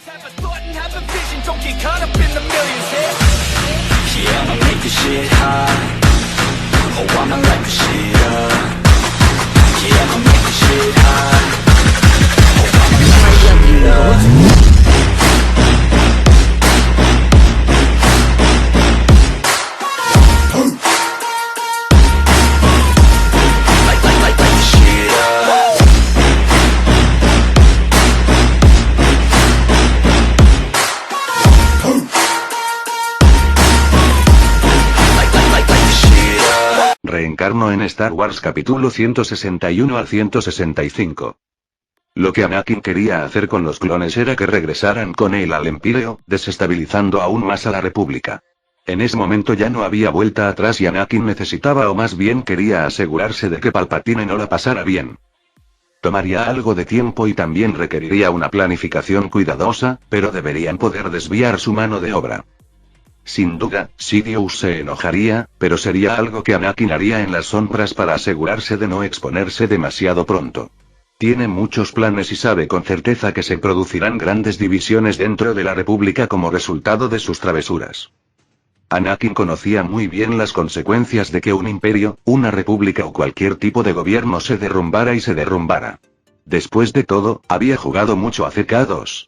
Have a thought and have a vision, don't get caught up in the millions, yeah. Yeah, I'ma make this shit hot. Oh, I'ma light this shit up. Yeah, I'ma make this shit hot. Oh, I'ma light this shit up. Reencarno en Star Wars capítulo 161 al 165. Lo que Anakin quería hacer con los clones era que regresaran con él al Empíreo, desestabilizando aún más a la República. En ese momento ya no había vuelta atrás y Anakin necesitaba o más bien quería asegurarse de que Palpatine no la pasara bien. Tomaría algo de tiempo y también requeriría una planificación cuidadosa, pero deberían poder desviar su mano de obra. Sin duda, Sidious se enojaría, pero sería algo que Anakin haría en las sombras para asegurarse de no exponerse demasiado pronto. Tiene muchos planes y sabe con certeza que se producirán grandes divisiones dentro de la República como resultado de sus travesuras. Anakin conocía muy bien las consecuencias de que un imperio, una república o cualquier tipo de gobierno se derrumbara y se derrumbara. Después de todo, había jugado mucho a CK2.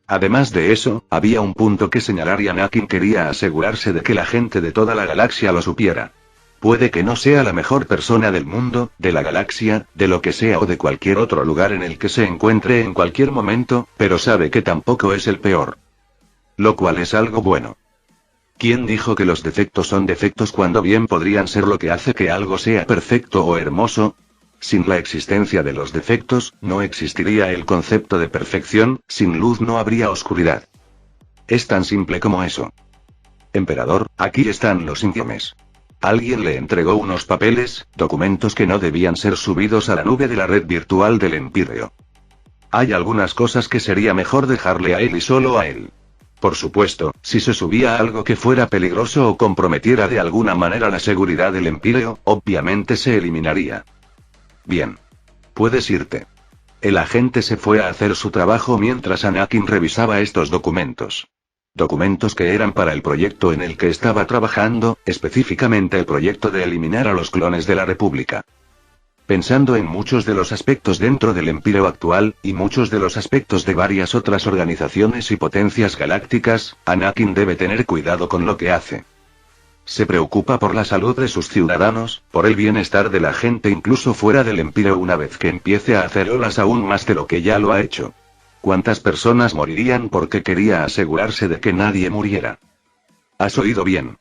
Además de eso, había un punto que señalar y Anakin quería asegurarse de que la gente de toda la galaxia lo supiera. Puede que no sea la mejor persona del mundo, de la galaxia, de lo que sea o de cualquier otro lugar en el que se encuentre en cualquier momento, pero sabe que tampoco es el peor. Lo cual es algo bueno. ¿Quién dijo que los defectos son defectos cuando bien podrían ser lo que hace que algo sea perfecto o hermoso? Sin la existencia de los defectos, no existiría el concepto de perfección, sin luz no habría oscuridad. Es tan simple como eso. Emperador, aquí están los informes. Alguien le entregó unos papeles, documentos que no debían ser subidos a la nube de la red virtual del Empíreo. Hay algunas cosas que sería mejor dejarle a él y solo a él. Por supuesto, si se subía algo que fuera peligroso o comprometiera de alguna manera la seguridad del Empíreo, obviamente se eliminaría. Bien. Puedes irte. El agente se fue a hacer su trabajo mientras Anakin revisaba estos documentos. Documentos que eran para el proyecto en el que estaba trabajando, específicamente el proyecto de eliminar a los clones de la República. Pensando en muchos de los aspectos dentro del Empíreo actual, y muchos de los aspectos de varias otras organizaciones y potencias galácticas, Anakin debe tener cuidado con lo que hace. Se preocupa por la salud de sus ciudadanos, por el bienestar de la gente incluso fuera del Empíreo una vez que empiece a hacer olas aún más de lo que ya lo ha hecho. ¿Cuántas personas morirían porque quería asegurarse de que nadie muriera? Has oído bien.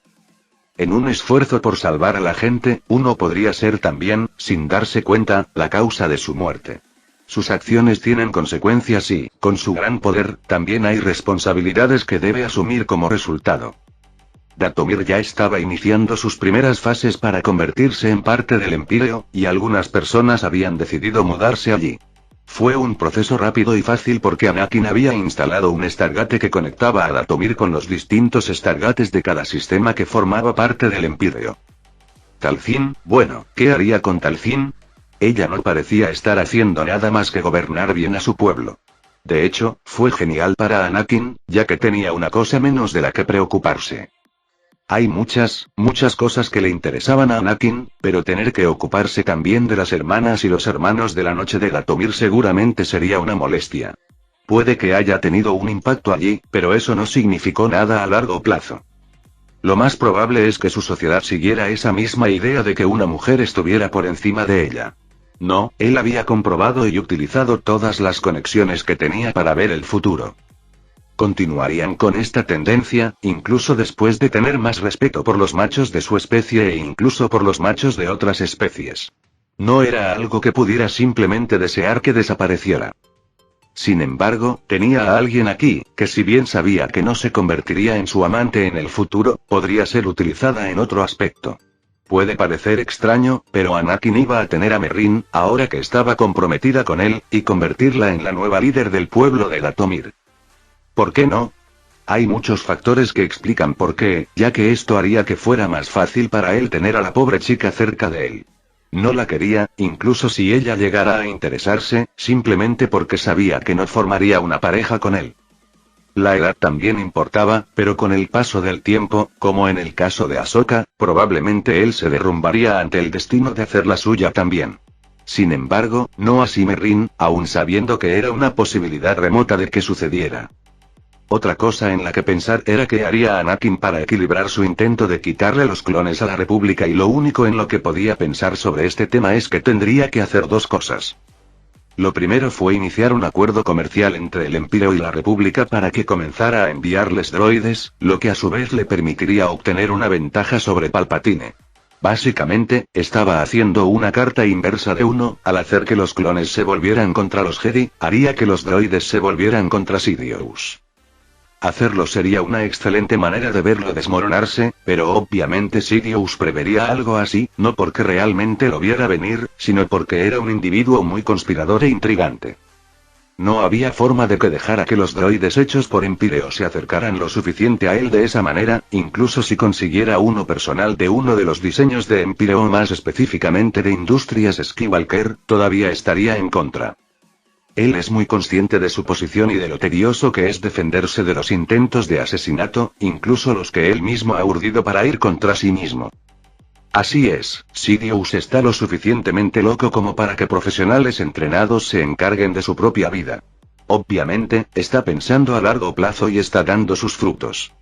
En un esfuerzo por salvar a la gente, uno podría ser también, sin darse cuenta, la causa de su muerte. Sus acciones tienen consecuencias y, con su gran poder, también hay responsabilidades que debe asumir como resultado. Dathomir ya estaba iniciando sus primeras fases para convertirse en parte del Empíreo, y algunas personas habían decidido mudarse allí. Fue un proceso rápido y fácil porque Anakin había instalado un Stargate que conectaba a Dathomir con los distintos Stargates de cada sistema que formaba parte del Empíreo. Talzin, bueno, ¿qué haría con Talzin? Ella no parecía estar haciendo nada más que gobernar bien a su pueblo. De hecho, fue genial para Anakin, ya que tenía una cosa menos de la que preocuparse. Hay muchas cosas que le interesaban a Anakin, pero tener que ocuparse también de las hermanas y los hermanos de la noche de Dathomir seguramente sería una molestia. Puede que haya tenido un impacto allí, pero eso no significó nada a largo plazo. Lo más probable es que su sociedad siguiera esa misma idea de que una mujer estuviera por encima de ella. No, él había comprobado y utilizado todas las conexiones que tenía para ver el futuro. Continuarían con esta tendencia, incluso después de tener más respeto por los machos de su especie e incluso por los machos de otras especies. No era algo que pudiera simplemente desear que desapareciera. Sin embargo, tenía a alguien aquí, que si bien sabía que no se convertiría en su amante en el futuro, podría ser utilizada en otro aspecto. Puede parecer extraño, pero Anakin iba a tener a Merrin, ahora que estaba comprometida con él, y convertirla en la nueva líder del pueblo de Dathomir. ¿Por qué no? Hay muchos factores que explican por qué, ya que esto haría que fuera más fácil para él tener a la pobre chica cerca de él. No la quería, incluso si ella llegara a interesarse, simplemente porque sabía que no formaría una pareja con él. La edad también importaba, pero con el paso del tiempo, como en el caso de Ahsoka, probablemente él se derrumbaría ante el destino de hacer la suya también. Sin embargo, no así Merrin, aun sabiendo que era una posibilidad remota de que sucediera. Otra cosa en la que pensar era qué haría Anakin para equilibrar su intento de quitarle los clones a la República, y lo único en lo que podía pensar sobre este tema es que tendría que hacer dos cosas. Lo primero fue iniciar un acuerdo comercial entre el Imperio y la República para que comenzara a enviarles droides, lo que a su vez le permitiría obtener una ventaja sobre Palpatine. Básicamente, estaba haciendo una carta inversa de uno, al hacer que los clones se volvieran contra los Jedi, haría que los droides se volvieran contra Sidious. Hacerlo sería una excelente manera de verlo desmoronarse, pero obviamente Sidious prevería algo así, no porque realmente lo viera venir, sino porque era un individuo muy conspirador e intrigante. No había forma de que dejara que los droides hechos por Empíreo se acercaran lo suficiente a él de esa manera, incluso si consiguiera uno personal de uno de los diseños de Empíreo, más específicamente de Industrias Skywalker, todavía estaría en contra. Él es muy consciente de su posición y de lo tedioso que es defenderse de los intentos de asesinato, incluso los que él mismo ha urdido para ir contra sí mismo. Así es, Sidious está lo suficientemente loco como para que profesionales entrenados se encarguen de su propia vida. Obviamente, está pensando a largo plazo y está dando sus frutos.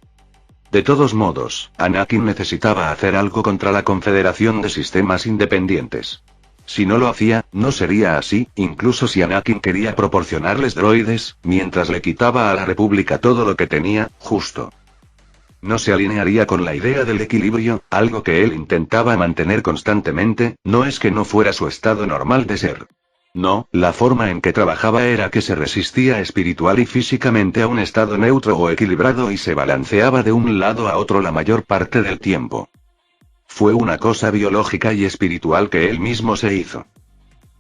De todos modos, Anakin necesitaba hacer algo contra la Confederación de Sistemas Independientes. Si no lo hacía, no sería así, incluso si Anakin quería proporcionarles droides, mientras le quitaba a la República todo lo que tenía, justo. No se alinearía con la idea del equilibrio, algo que él intentaba mantener constantemente. No es que no fuera su estado normal de ser. No, la forma en que trabajaba era que se resistía espiritual y físicamente a un estado neutro o equilibrado y se balanceaba de un lado a otro la mayor parte del tiempo. Fue una cosa biológica y espiritual que él mismo se hizo.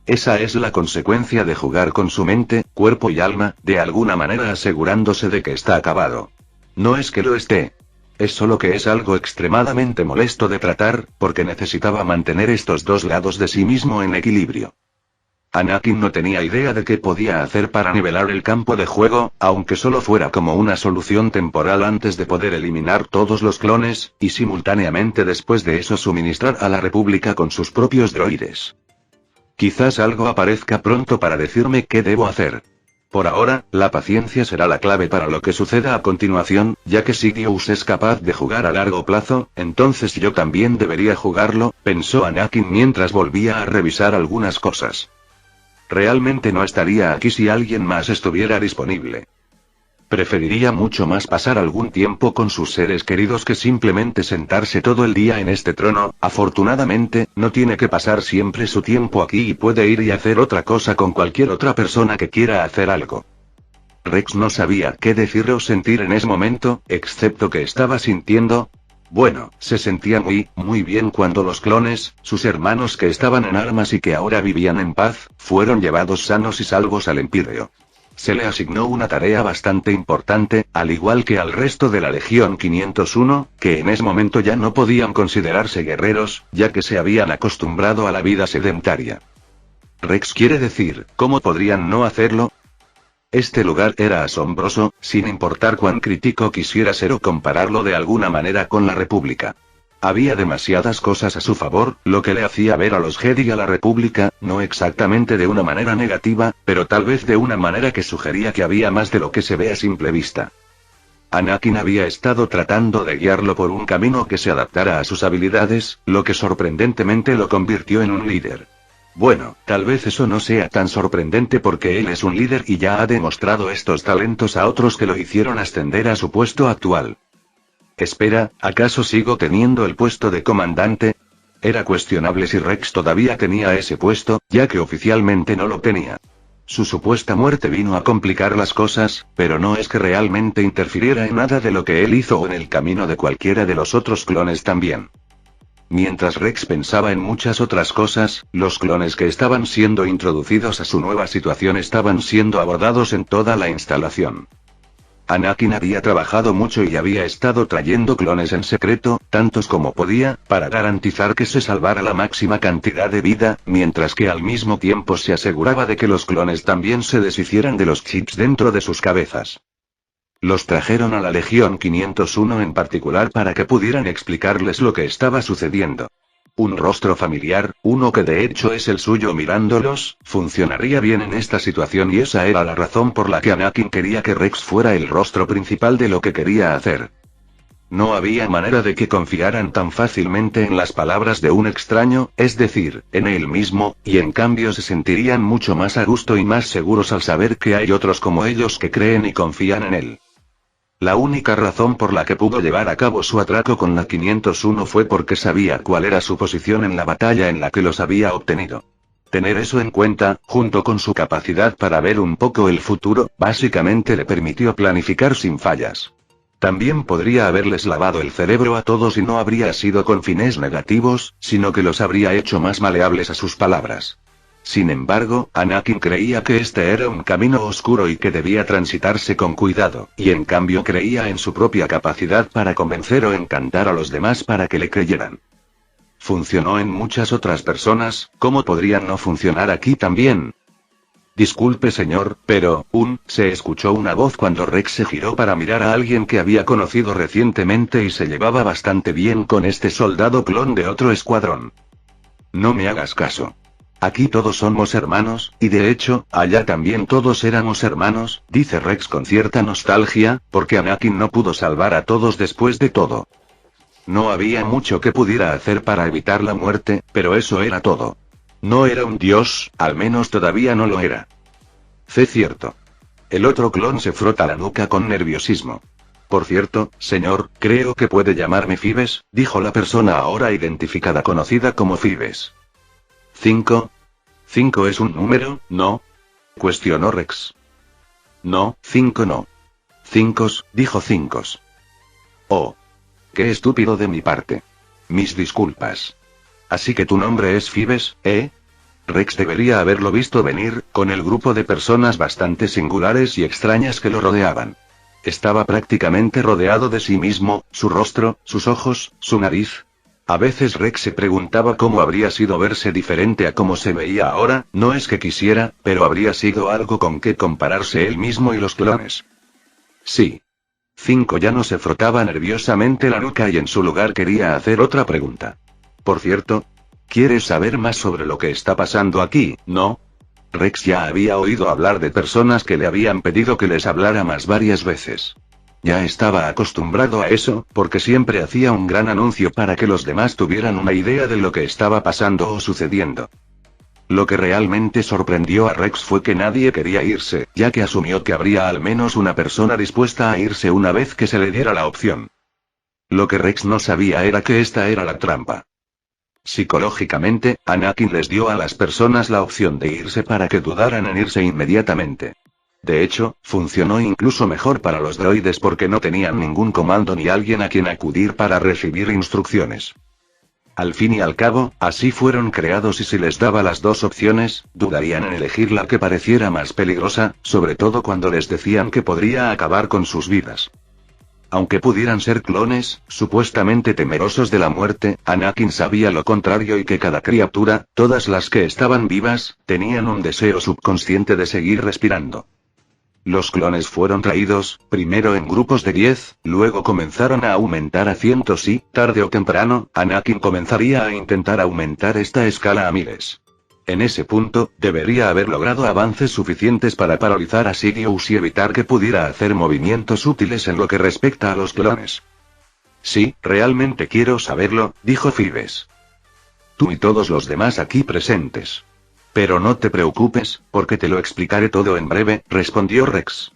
Esa es la consecuencia de jugar con su mente, cuerpo y alma, de alguna manera asegurándose de que está acabado. No es que lo esté. Es solo que es algo extremadamente molesto de tratar, porque necesitaba mantener estos dos lados de sí mismo en equilibrio. Anakin no tenía idea de qué podía hacer para nivelar el campo de juego, aunque solo fuera como una solución temporal antes de poder eliminar todos los clones, y simultáneamente después de eso suministrar a la República con sus propios droides. Quizás algo aparezca pronto para decirme qué debo hacer. Por ahora, la paciencia será la clave para lo que suceda a continuación, ya que Sidious es capaz de jugar a largo plazo, entonces yo también debería jugarlo, pensó Anakin mientras volvía a revisar algunas cosas. Realmente no estaría aquí si alguien más estuviera disponible. Preferiría mucho más pasar algún tiempo con sus seres queridos que simplemente sentarse todo el día en este trono. Afortunadamente, no tiene que pasar siempre su tiempo aquí y puede ir y hacer otra cosa con cualquier otra persona que quiera hacer algo. Rex no sabía qué decir o sentir en ese momento, excepto que estaba sintiendo... Bueno, se sentía muy bien cuando los clones, sus hermanos que estaban en armas y que ahora vivían en paz, fueron llevados sanos y salvos al Empíreo. Se le asignó una tarea bastante importante, al igual que al resto de la Legión 501, que en ese momento ya no podían considerarse guerreros, ya que se habían acostumbrado a la vida sedentaria. Rex quiere decir, ¿cómo podrían no hacerlo? Este lugar era asombroso, sin importar cuán crítico quisiera ser o compararlo de alguna manera con la República. Había demasiadas cosas a su favor, lo que le hacía ver a los Jedi y a la República, no exactamente de una manera negativa, pero tal vez de una manera que sugería que había más de lo que se ve a simple vista. Anakin había estado tratando de guiarlo por un camino que se adaptara a sus habilidades, lo que sorprendentemente lo convirtió en un líder. Bueno, tal vez eso no sea tan sorprendente porque él es un líder y ya ha demostrado estos talentos a otros que lo hicieron ascender a su puesto actual. Espera, ¿acaso sigo teniendo el puesto de comandante? Era cuestionable si Rex todavía tenía ese puesto, ya que oficialmente no lo tenía. Su supuesta muerte vino a complicar las cosas, pero no es que realmente interfiriera en nada de lo que él hizo o en el camino de cualquiera de los otros clones también. Mientras Rex pensaba en muchas otras cosas, los clones que estaban siendo introducidos a su nueva situación estaban siendo abordados en toda la instalación. Anakin había trabajado mucho y había estado trayendo clones en secreto, tantos como podía, para garantizar que se salvara la máxima cantidad de vida, mientras que al mismo tiempo se aseguraba de que los clones también se deshicieran de los chips dentro de sus cabezas. Los trajeron a la Legión 501 en particular para que pudieran explicarles lo que estaba sucediendo. Un rostro familiar, uno que de hecho es el suyo mirándolos, funcionaría bien en esta situación y esa era la razón por la que Anakin quería que Rex fuera el rostro principal de lo que quería hacer. No había manera de que confiaran tan fácilmente en las palabras de un extraño, es decir, en él mismo, y en cambio se sentirían mucho más a gusto y más seguros al saber que hay otros como ellos que creen y confían en él. La única razón por la que pudo llevar a cabo su atraco con la 501 fue porque sabía cuál era su posición en la batalla en la que los había obtenido. Tener eso en cuenta, junto con su capacidad para ver un poco el futuro, básicamente le permitió planificar sin fallas. También podría haberles lavado el cerebro a todos y no habría sido con fines negativos, sino que los habría hecho más maleables a sus palabras. Sin embargo, Anakin creía que este era un camino oscuro y que debía transitarse con cuidado, y en cambio creía en su propia capacidad para convencer o encantar a los demás para que le creyeran. Funcionó en muchas otras personas, ¿cómo podrían no funcionar aquí también? Disculpe señor, pero, se escuchó una voz cuando Rex se giró para mirar a alguien que había conocido recientemente y se llevaba bastante bien con este soldado clon de otro escuadrón. No me hagas caso. Aquí todos somos hermanos, y de hecho, allá también todos éramos hermanos, dice Rex con cierta nostalgia, porque Anakin no pudo salvar a todos después de todo. No había mucho que pudiera hacer para evitar la muerte, pero eso era todo. No era un dios, al menos todavía no lo era. Cierto. El otro clon se frota la nuca con nerviosismo. Por cierto, señor, creo que puede llamarme Fives, dijo la persona ahora identificada conocida como Fives. 5. 5 es un número, ¿no? Cuestionó Rex. No, 5 no. 5, dijo 5. Oh. Qué estúpido de mi parte. Mis disculpas. Así que tu nombre es Fives, ¿eh? Rex debería haberlo visto venir, con el grupo de personas bastante singulares y extrañas que lo rodeaban. Estaba prácticamente rodeado de sí mismo, su rostro, sus ojos, su nariz. A veces Rex se preguntaba cómo habría sido verse diferente a cómo se veía ahora, no es que quisiera, pero habría sido algo con que compararse él mismo y los clones. Sí. 5 ya no se frotaba nerviosamente la nuca y en su lugar quería hacer otra pregunta. Por cierto, ¿quieres saber más sobre lo que está pasando aquí, no? Rex ya había oído hablar de personas que le habían pedido que les hablara más varias veces. Ya estaba acostumbrado a eso, porque siempre hacía un gran anuncio para que los demás tuvieran una idea de lo que estaba pasando o sucediendo. Lo que realmente sorprendió a Rex fue que nadie quería irse, ya que asumió que habría al menos una persona dispuesta a irse una vez que se le diera la opción. Lo que Rex no sabía era que esta era la trampa. Psicológicamente, Anakin les dio a las personas la opción de irse para que dudaran en irse inmediatamente. De hecho, funcionó incluso mejor para los droides porque no tenían ningún comando ni alguien a quien acudir para recibir instrucciones. Al fin y al cabo, así fueron creados y si les daba las dos opciones, dudarían en elegir la que pareciera más peligrosa, sobre todo cuando les decían que podría acabar con sus vidas. Aunque pudieran ser clones, supuestamente temerosos de la muerte, Anakin sabía lo contrario y que cada criatura, todas las que estaban vivas, tenían un deseo subconsciente de seguir respirando. Los clones fueron traídos, primero en grupos de 10, luego comenzaron a aumentar a cientos y, tarde o temprano, Anakin comenzaría a intentar aumentar esta escala a miles. En ese punto, debería haber logrado avances suficientes para paralizar a Sidious y evitar que pudiera hacer movimientos útiles en lo que respecta a los clones. Sí, realmente quiero saberlo, dijo Fives. Tú y todos los demás aquí presentes. Pero no te preocupes, porque te lo explicaré todo en breve, respondió Rex.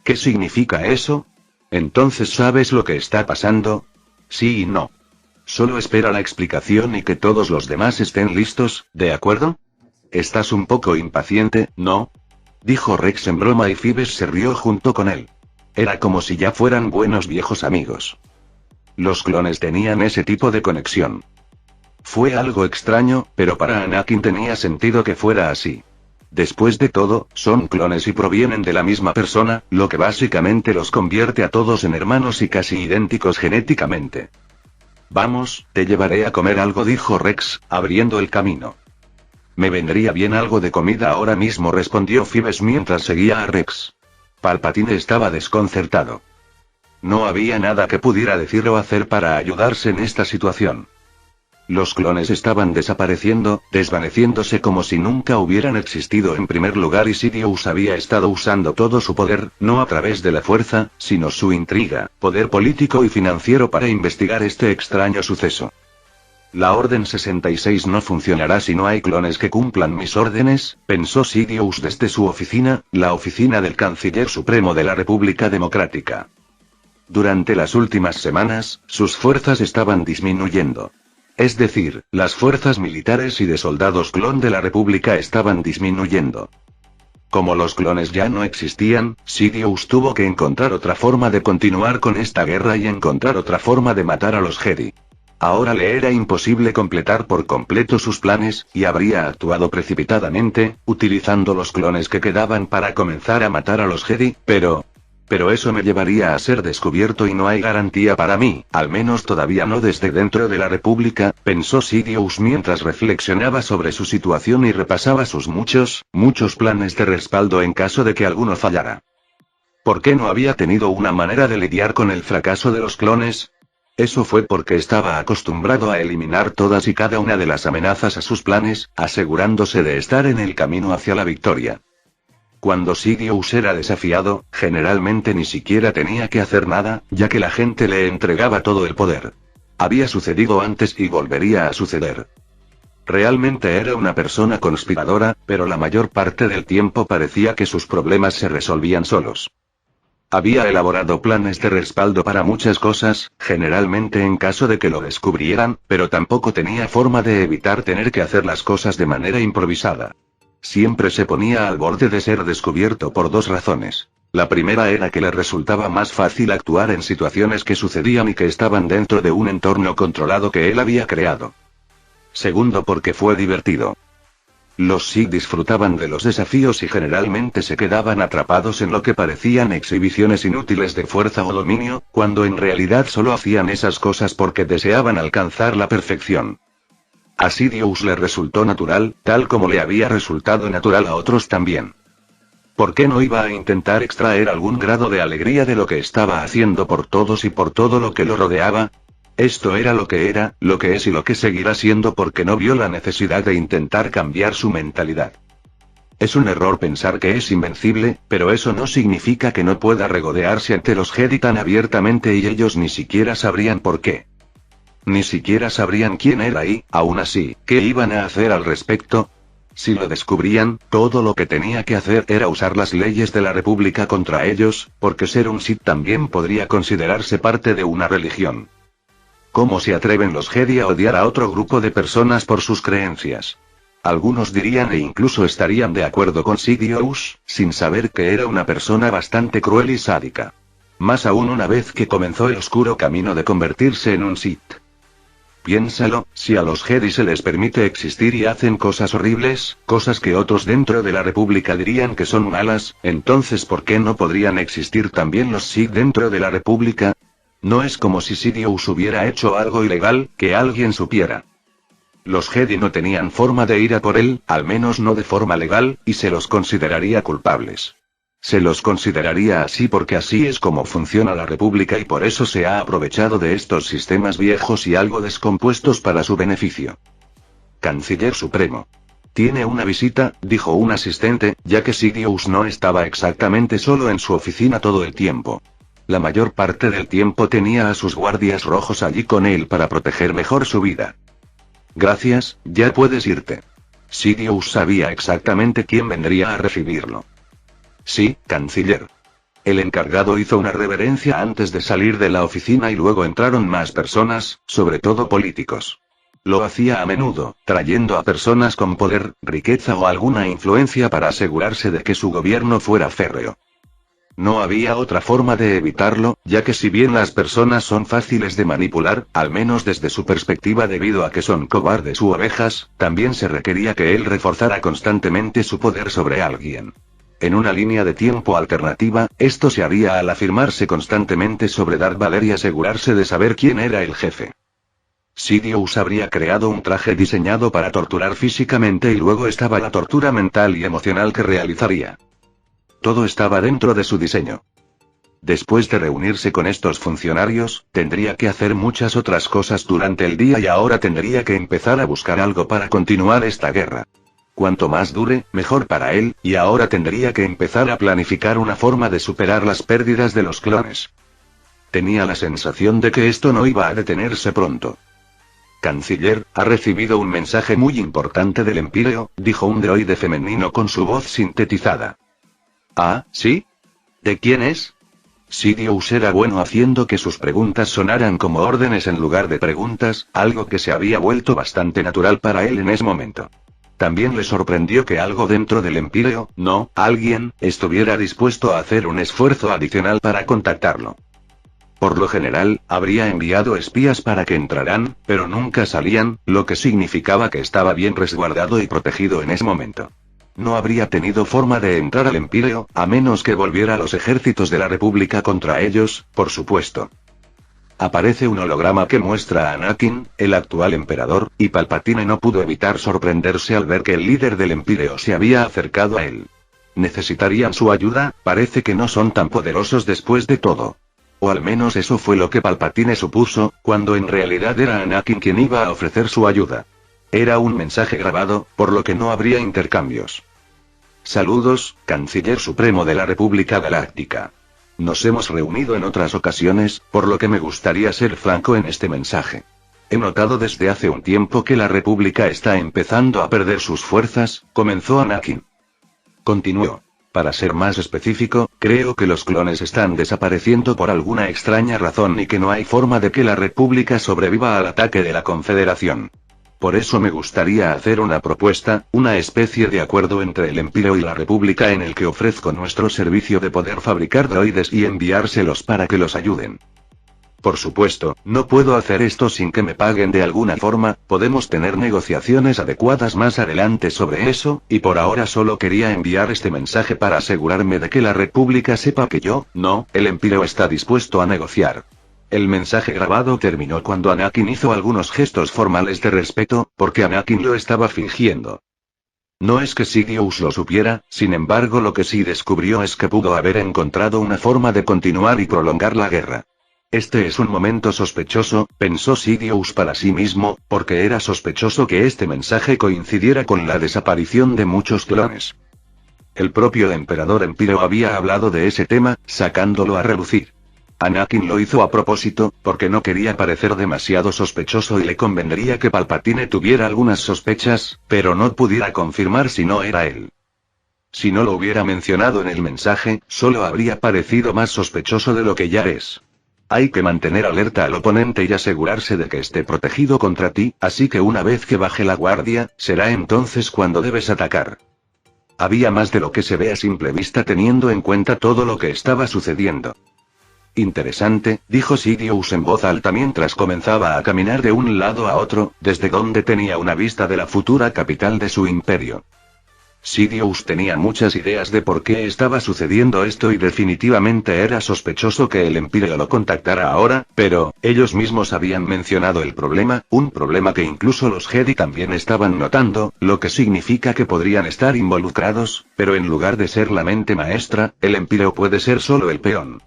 ¿Qué significa eso? ¿Entonces sabes lo que está pasando? Sí y no. Solo espera la explicación y que todos los demás estén listos, ¿de acuerdo? Estás un poco impaciente, ¿no? Dijo Rex en broma y Fives se rió junto con él. Era como si ya fueran buenos viejos amigos. Los clones tenían ese tipo de conexión. Fue algo extraño, pero para Anakin tenía sentido que fuera así. Después de todo, son clones y provienen de la misma persona, lo que básicamente los convierte a todos en hermanos y casi idénticos genéticamente. Vamos, te llevaré a comer algo, dijo Rex, abriendo el camino. Me vendría bien algo de comida ahora mismo, respondió Fives mientras seguía a Rex. Palpatine estaba desconcertado. No había nada que pudiera decir o hacer para ayudarse en esta situación. Los clones estaban desapareciendo, desvaneciéndose como si nunca hubieran existido en primer lugar, y Sidious había estado usando todo su poder, no a través de la fuerza, sino su intriga, poder político y financiero para investigar este extraño suceso. La Orden 66 no funcionará si no hay clones que cumplan mis órdenes, pensó Sidious desde su oficina, la oficina del Canciller Supremo de la República Democrática. Durante las últimas semanas, sus fuerzas estaban disminuyendo. Es decir, las fuerzas militares y de soldados clon de la República estaban disminuyendo. Como los clones ya no existían, Sidious tuvo que encontrar otra forma de continuar con esta guerra y encontrar otra forma de matar a los Jedi. Ahora le era imposible completar por completo sus planes, y habría actuado precipitadamente, utilizando los clones que quedaban para comenzar a matar a los Jedi, pero eso me llevaría a ser descubierto y no hay garantía para mí, al menos todavía no desde dentro de la República, pensó Sidious mientras reflexionaba sobre su situación y repasaba sus muchos planes de respaldo en caso de que alguno fallara. ¿Por qué no había tenido una manera de lidiar con el fracaso de los clones? Eso fue porque estaba acostumbrado a eliminar todas y cada una de las amenazas a sus planes, asegurándose de estar en el camino hacia la victoria. Cuando Sidious era desafiado, generalmente ni siquiera tenía que hacer nada, ya que la gente le entregaba todo el poder. Había sucedido antes y volvería a suceder. Realmente era una persona conspiradora, pero la mayor parte del tiempo parecía que sus problemas se resolvían solos. Había elaborado planes de respaldo para muchas cosas, generalmente en caso de que lo descubrieran, pero tampoco tenía forma de evitar tener que hacer las cosas de manera improvisada. Siempre se ponía al borde de ser descubierto por dos razones. La primera era que le resultaba más fácil actuar en situaciones que sucedían y que estaban dentro de un entorno controlado que él había creado. Segundo, porque fue divertido. Los Sith disfrutaban de los desafíos y generalmente se quedaban atrapados en lo que parecían exhibiciones inútiles de fuerza o dominio, cuando en realidad solo hacían esas cosas porque deseaban alcanzar la perfección. A Sidious le resultó natural, tal como le había resultado natural a otros también. ¿Por qué no iba a intentar extraer algún grado de alegría de lo que estaba haciendo por todos y por todo lo que lo rodeaba? Esto era, lo que es y lo que seguirá siendo, porque no vio la necesidad de intentar cambiar su mentalidad. Es un error pensar que es invencible, pero eso no significa que no pueda regodearse ante los Jedi tan abiertamente, y ellos ni siquiera sabrían por qué. Ni siquiera sabrían quién era y, aún así, ¿qué iban a hacer al respecto? Si lo descubrían, todo lo que tenía que hacer era usar las leyes de la República contra ellos, porque ser un Sith también podría considerarse parte de una religión. ¿Cómo se atreven los Jedi a odiar a otro grupo de personas por sus creencias? Algunos dirían e incluso estarían de acuerdo con Sidious, sin saber que era una persona bastante cruel y sádica. Más aún una vez que comenzó el oscuro camino de convertirse en un Sith. Piénsalo, si a los Jedi se les permite existir y hacen cosas horribles, cosas que otros dentro de la República dirían que son malas, entonces ¿por qué no podrían existir también los Sith dentro de la República? No es como si Sidious hubiera hecho algo ilegal, que alguien supiera. Los Jedi no tenían forma de ir a por él, al menos no de forma legal, y se los consideraría culpables. Se los consideraría así porque así es como funciona la República, y por eso se ha aprovechado de estos sistemas viejos y algo descompuestos para su beneficio. Canciller Supremo. Tiene una visita, dijo un asistente, ya que Sidious no estaba exactamente solo en su oficina todo el tiempo. La mayor parte del tiempo tenía a sus guardias rojos allí con él para proteger mejor su vida. Gracias, ya puedes irte. Sidious sabía exactamente quién vendría a recibirlo. Sí, canciller. El encargado hizo una reverencia antes de salir de la oficina y luego entraron más personas, sobre todo políticos. Lo hacía a menudo, trayendo a personas con poder, riqueza o alguna influencia para asegurarse de que su gobierno fuera férreo. No había otra forma de evitarlo, ya que si bien las personas son fáciles de manipular, al menos desde su perspectiva debido a que son cobardes u ovejas, también se requería que él reforzara constantemente su poder sobre alguien. En una línea de tiempo alternativa, esto se haría al afirmarse constantemente sobre Darth Vader y asegurarse de saber quién era el jefe. Sidious habría creado un traje diseñado para torturar físicamente y luego estaba la tortura mental y emocional que realizaría. todo estaba dentro de su diseño. Después de reunirse con estos funcionarios, tendría que hacer muchas otras cosas durante el día y ahora tendría que empezar a buscar algo para continuar esta guerra. Cuanto más dure, mejor para él, y ahora tendría que empezar a planificar una forma de superar las pérdidas de los clones. Tenía la sensación de que esto no iba a detenerse pronto. Canciller, ha recibido un mensaje muy importante del Empíreo, dijo un droide femenino con su voz sintetizada. ¿Ah, sí? ¿De quién es? Sidious era bueno haciendo que sus preguntas sonaran como órdenes en lugar de preguntas, algo que se había vuelto bastante natural para él en ese momento. También le sorprendió que algo dentro del Empíreo, no, alguien, estuviera dispuesto a hacer un esfuerzo adicional para contactarlo. Por lo general, habría enviado espías para que entraran, pero nunca salían, lo que significaba que estaba bien resguardado y protegido en ese momento. No habría tenido forma de entrar al Empíreo, a menos que volviera los ejércitos de la República contra ellos, por supuesto. Aparece un holograma que muestra a Anakin, el actual emperador, y Palpatine no pudo evitar sorprenderse al ver que el líder del Empíreo se había acercado a él. ¿Necesitarían su ayuda? Parece que no son tan poderosos después de todo. O al menos eso fue lo que Palpatine supuso, cuando en realidad era Anakin quien iba a ofrecer su ayuda. Era un mensaje grabado, por lo que no habría intercambios. Saludos, Canciller Supremo de la República Galáctica. Nos hemos reunido en otras ocasiones, por lo que me gustaría ser franco en este mensaje. He notado desde hace un tiempo que la República está empezando a perder sus fuerzas, comenzó Anakin. Continuó. Para ser más específico, creo que los clones están desapareciendo por alguna extraña razón y que no hay forma de que la República sobreviva al ataque de la Confederación. Por eso me gustaría hacer una propuesta, una especie de acuerdo entre el Empíreo y la República en el que ofrezco nuestro servicio de poder fabricar droides y enviárselos para que los ayuden. Por supuesto, no puedo hacer esto sin que me paguen de alguna forma, podemos tener negociaciones adecuadas más adelante sobre eso, y por ahora solo quería enviar este mensaje para asegurarme de que la República sepa que el Empíreo está dispuesto a negociar. El mensaje grabado terminó cuando Anakin hizo algunos gestos formales de respeto, porque Anakin lo estaba fingiendo. No es que Sidious lo supiera, sin embargo lo que sí descubrió es que pudo haber encontrado una forma de continuar y prolongar la guerra. Este es un momento sospechoso, pensó Sidious para sí mismo, porque era sospechoso que este mensaje coincidiera con la desaparición de muchos clones. El propio Emperador Empíreo había hablado de ese tema, sacándolo a relucir. Anakin lo hizo a propósito, porque no quería parecer demasiado sospechoso y le convendría que Palpatine tuviera algunas sospechas, pero no pudiera confirmar si no era él. Si no lo hubiera mencionado en el mensaje, solo habría parecido más sospechoso de lo que ya es. Hay que mantener alerta al oponente y asegurarse de que esté protegido contra ti, así que una vez que baje la guardia, será entonces cuando debes atacar. Había más de lo que se ve a simple vista teniendo en cuenta todo lo que estaba sucediendo. Interesante, dijo Sidious en voz alta mientras comenzaba a caminar de un lado a otro, desde donde tenía una vista de la futura capital de su imperio. Sidious tenía muchas ideas de por qué estaba sucediendo esto y definitivamente era sospechoso que el Empíreo lo contactara ahora, pero, ellos mismos habían mencionado el problema, un problema que incluso los Jedi también estaban notando, lo que significa que podrían estar involucrados, pero en lugar de ser la mente maestra, el Empíreo puede ser solo el peón.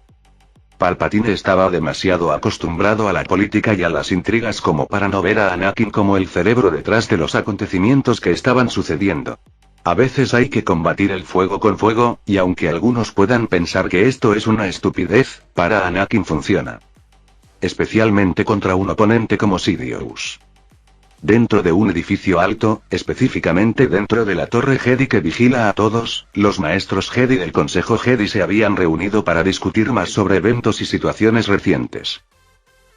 Palpatine estaba demasiado acostumbrado a la política y a las intrigas como para no ver a Anakin como el cerebro detrás de los acontecimientos que estaban sucediendo. A veces hay que combatir el fuego con fuego, y aunque algunos puedan pensar que esto es una estupidez, para Anakin funciona. Especialmente contra un oponente como Sidious. Dentro de un edificio alto, específicamente dentro de la torre Jedi que vigila a todos, los maestros Jedi del Consejo Jedi se habían reunido para discutir más sobre eventos y situaciones recientes.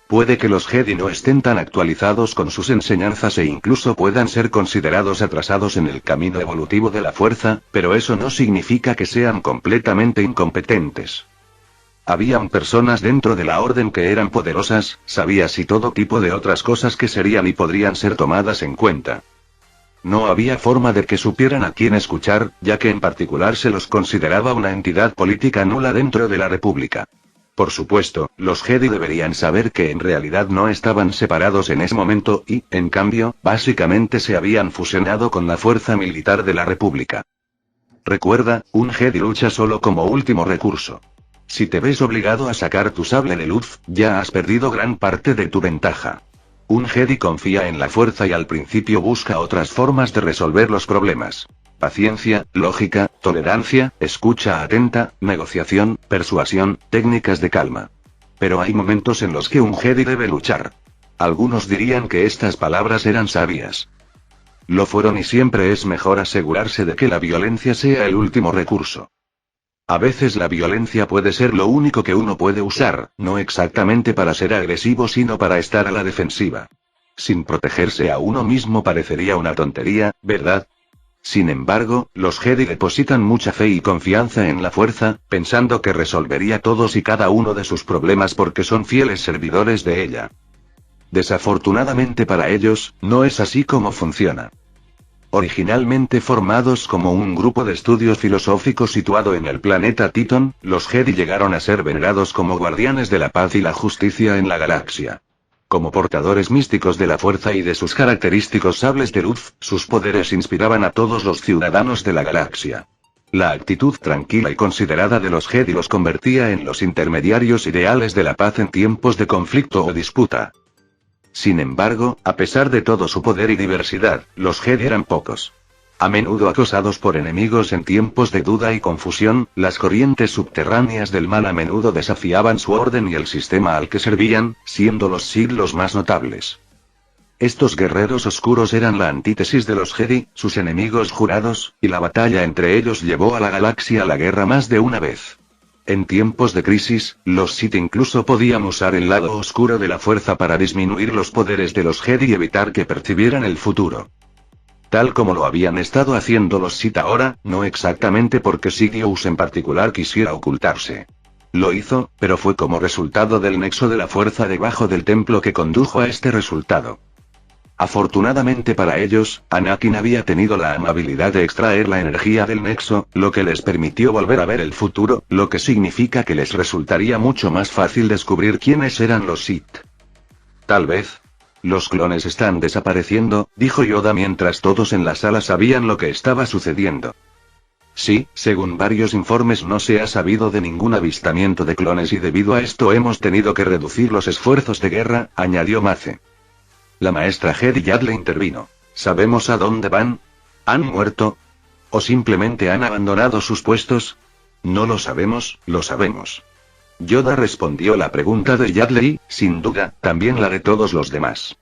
Puede que los Jedi no estén tan actualizados con sus enseñanzas e incluso puedan ser considerados atrasados en el camino evolutivo de la fuerza, pero eso no significa que sean completamente incompetentes. Habían personas dentro de la orden que eran poderosas, sabias y todo tipo de otras cosas que serían y podrían ser tomadas en cuenta. No había forma de que supieran a quién escuchar, ya que en particular se los consideraba una entidad política nula dentro de la República. Por supuesto, los Jedi deberían saber que en realidad no estaban separados en ese momento y, en cambio, básicamente se habían fusionado con la fuerza militar de la República. Recuerda, un Jedi lucha solo como último recurso. Si te ves obligado a sacar tu sable de luz, ya has perdido gran parte de tu ventaja. Un Jedi confía en la fuerza y al principio busca otras formas de resolver los problemas. Paciencia, lógica, tolerancia, escucha atenta, negociación, persuasión, técnicas de calma. Pero hay momentos en los que un Jedi debe luchar. Algunos dirían que estas palabras eran sabias. Lo fueron y siempre es mejor asegurarse de que la violencia sea el último recurso. A veces la violencia puede ser lo único que uno puede usar, no exactamente para ser agresivo sino para estar a la defensiva. Sin protegerse a uno mismo parecería una tontería, ¿verdad? Sin embargo, los Jedi depositan mucha fe y confianza en la fuerza, pensando que resolvería todos y cada uno de sus problemas porque son fieles servidores de ella. Desafortunadamente para ellos, no es así como funciona. Originalmente formados como un grupo de estudios filosóficos situado en el planeta Titon, los Jedi llegaron a ser venerados como guardianes de la paz y la justicia en la galaxia. Como portadores místicos de la fuerza y de sus característicos sables de luz, sus poderes inspiraban a todos los ciudadanos de la galaxia. La actitud tranquila y considerada de los Jedi los convertía en los intermediarios ideales de la paz en tiempos de conflicto o disputa. Sin embargo, a pesar de todo su poder y diversidad, los Jedi eran pocos. A menudo acosados por enemigos en tiempos de duda y confusión, las corrientes subterráneas del mal a menudo desafiaban su orden y el sistema al que servían, siendo los Sith los más notables. Estos guerreros oscuros eran la antítesis de los Jedi, sus enemigos jurados, y la batalla entre ellos llevó a la galaxia a la guerra más de una vez. En tiempos de crisis, los Sith incluso podían usar el lado oscuro de la fuerza para disminuir los poderes de los Jedi y evitar que percibieran el futuro. Tal como lo habían estado haciendo los Sith ahora, no exactamente porque Sidious en particular quisiera ocultarse. Lo hizo, pero fue como resultado del nexo de la fuerza debajo del templo que condujo a este resultado. Afortunadamente para ellos, Anakin había tenido la amabilidad de extraer la energía del nexo, lo que les permitió volver a ver el futuro, lo que significa que les resultaría mucho más fácil descubrir quiénes eran los Sith. Tal vez. Los clones están desapareciendo, dijo Yoda mientras todos en la sala sabían lo que estaba sucediendo. Sí, según varios informes no se ha sabido de ningún avistamiento de clones y debido a esto hemos tenido que reducir los esfuerzos de guerra, añadió Mace. La maestra Jedi Yadle intervino. ¿Sabemos a dónde van? ¿Han muerto? ¿O simplemente han abandonado sus puestos? No lo sabemos, lo sabemos. Yoda respondió la pregunta de Yadle y, sin duda, también la de todos los demás.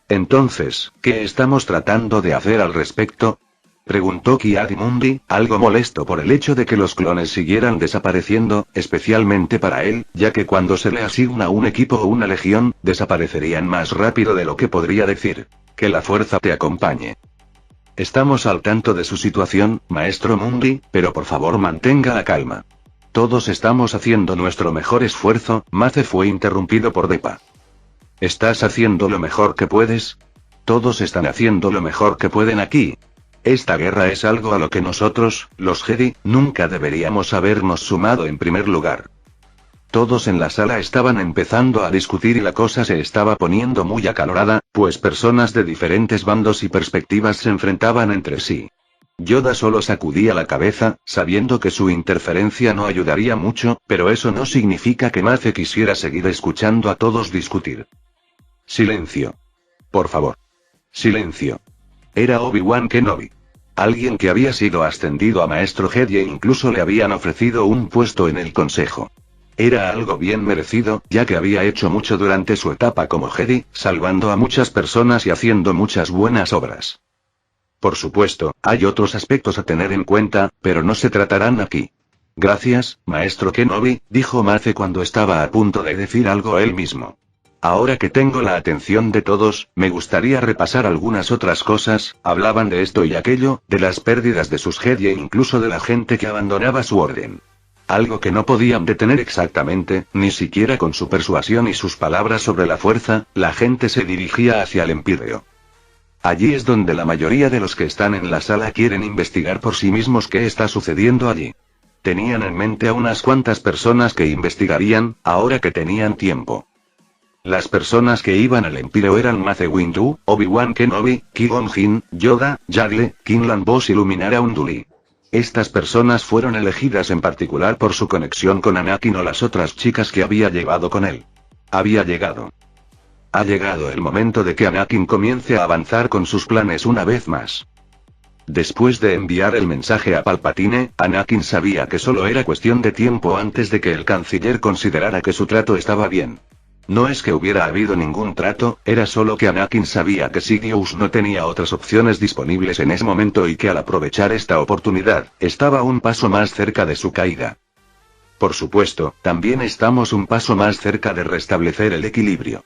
Entonces, ¿qué estamos tratando de hacer al respecto? Preguntó Ki-Adi-Mundi, algo molesto por el hecho de que los clones siguieran desapareciendo, especialmente para él, ya que cuando se le asigna un equipo o una legión, desaparecerían más rápido de lo que podría decir. Que la fuerza te acompañe. Estamos al tanto de su situación, maestro Mundi, pero por favor mantenga la calma. Todos estamos haciendo nuestro mejor esfuerzo. Mace fue interrumpido por Depa. ¿Estás haciendo lo mejor que puedes? Todos están haciendo lo mejor que pueden aquí. Esta guerra es algo a lo que nosotros, los Jedi, nunca deberíamos habernos sumado en primer lugar. Todos en la sala estaban empezando a discutir y la cosa se estaba poniendo muy acalorada, pues personas de diferentes bandos y perspectivas se enfrentaban entre sí. Yoda solo sacudía la cabeza, sabiendo que su interferencia no ayudaría mucho, pero eso no significa que Mace quisiera seguir escuchando a todos discutir. Silencio. Por favor. Silencio. Era Obi-Wan Kenobi. Alguien que había sido ascendido a maestro Jedi e incluso le habían ofrecido un puesto en el consejo. Era algo bien merecido, ya que había hecho mucho durante su etapa como Jedi, salvando a muchas personas y haciendo muchas buenas obras. Por supuesto, hay otros aspectos a tener en cuenta, pero no se tratarán aquí. Gracias, maestro Kenobi, dijo Mace cuando estaba a punto de decir algo él mismo. Ahora que tengo la atención de todos, me gustaría repasar algunas otras cosas. Hablaban de esto y aquello, de las pérdidas de sus Jedi e incluso de la gente que abandonaba su orden. Algo que no podían detener exactamente, ni siquiera con su persuasión y sus palabras sobre la fuerza, la gente se dirigía hacia el Empíreo. Allí es donde la mayoría de los que están en la sala quieren investigar por sí mismos qué está sucediendo allí. Tenían en mente a unas cuantas personas que investigarían, ahora que tenían tiempo. Las personas que iban al Empíreo eran Mace Windu, Obi-Wan Kenobi, Qui-Gon Jinn, Yoda, Yadle, Quinlan Vos y Luminara Unduli. Estas personas fueron elegidas en particular por su conexión con Anakin o las otras chicas que había llevado con él. Había llegado. Ha llegado el momento de que Anakin comience a avanzar con sus planes una vez más. Después de enviar el mensaje a Palpatine, Anakin sabía que solo era cuestión de tiempo antes de que el canciller considerara que su trato estaba bien. No es que hubiera habido ningún trato, era solo que Anakin sabía que Sidious no tenía otras opciones disponibles en ese momento y que al aprovechar esta oportunidad, estaba un paso más cerca de su caída. Por supuesto, también estamos un paso más cerca de restablecer el equilibrio.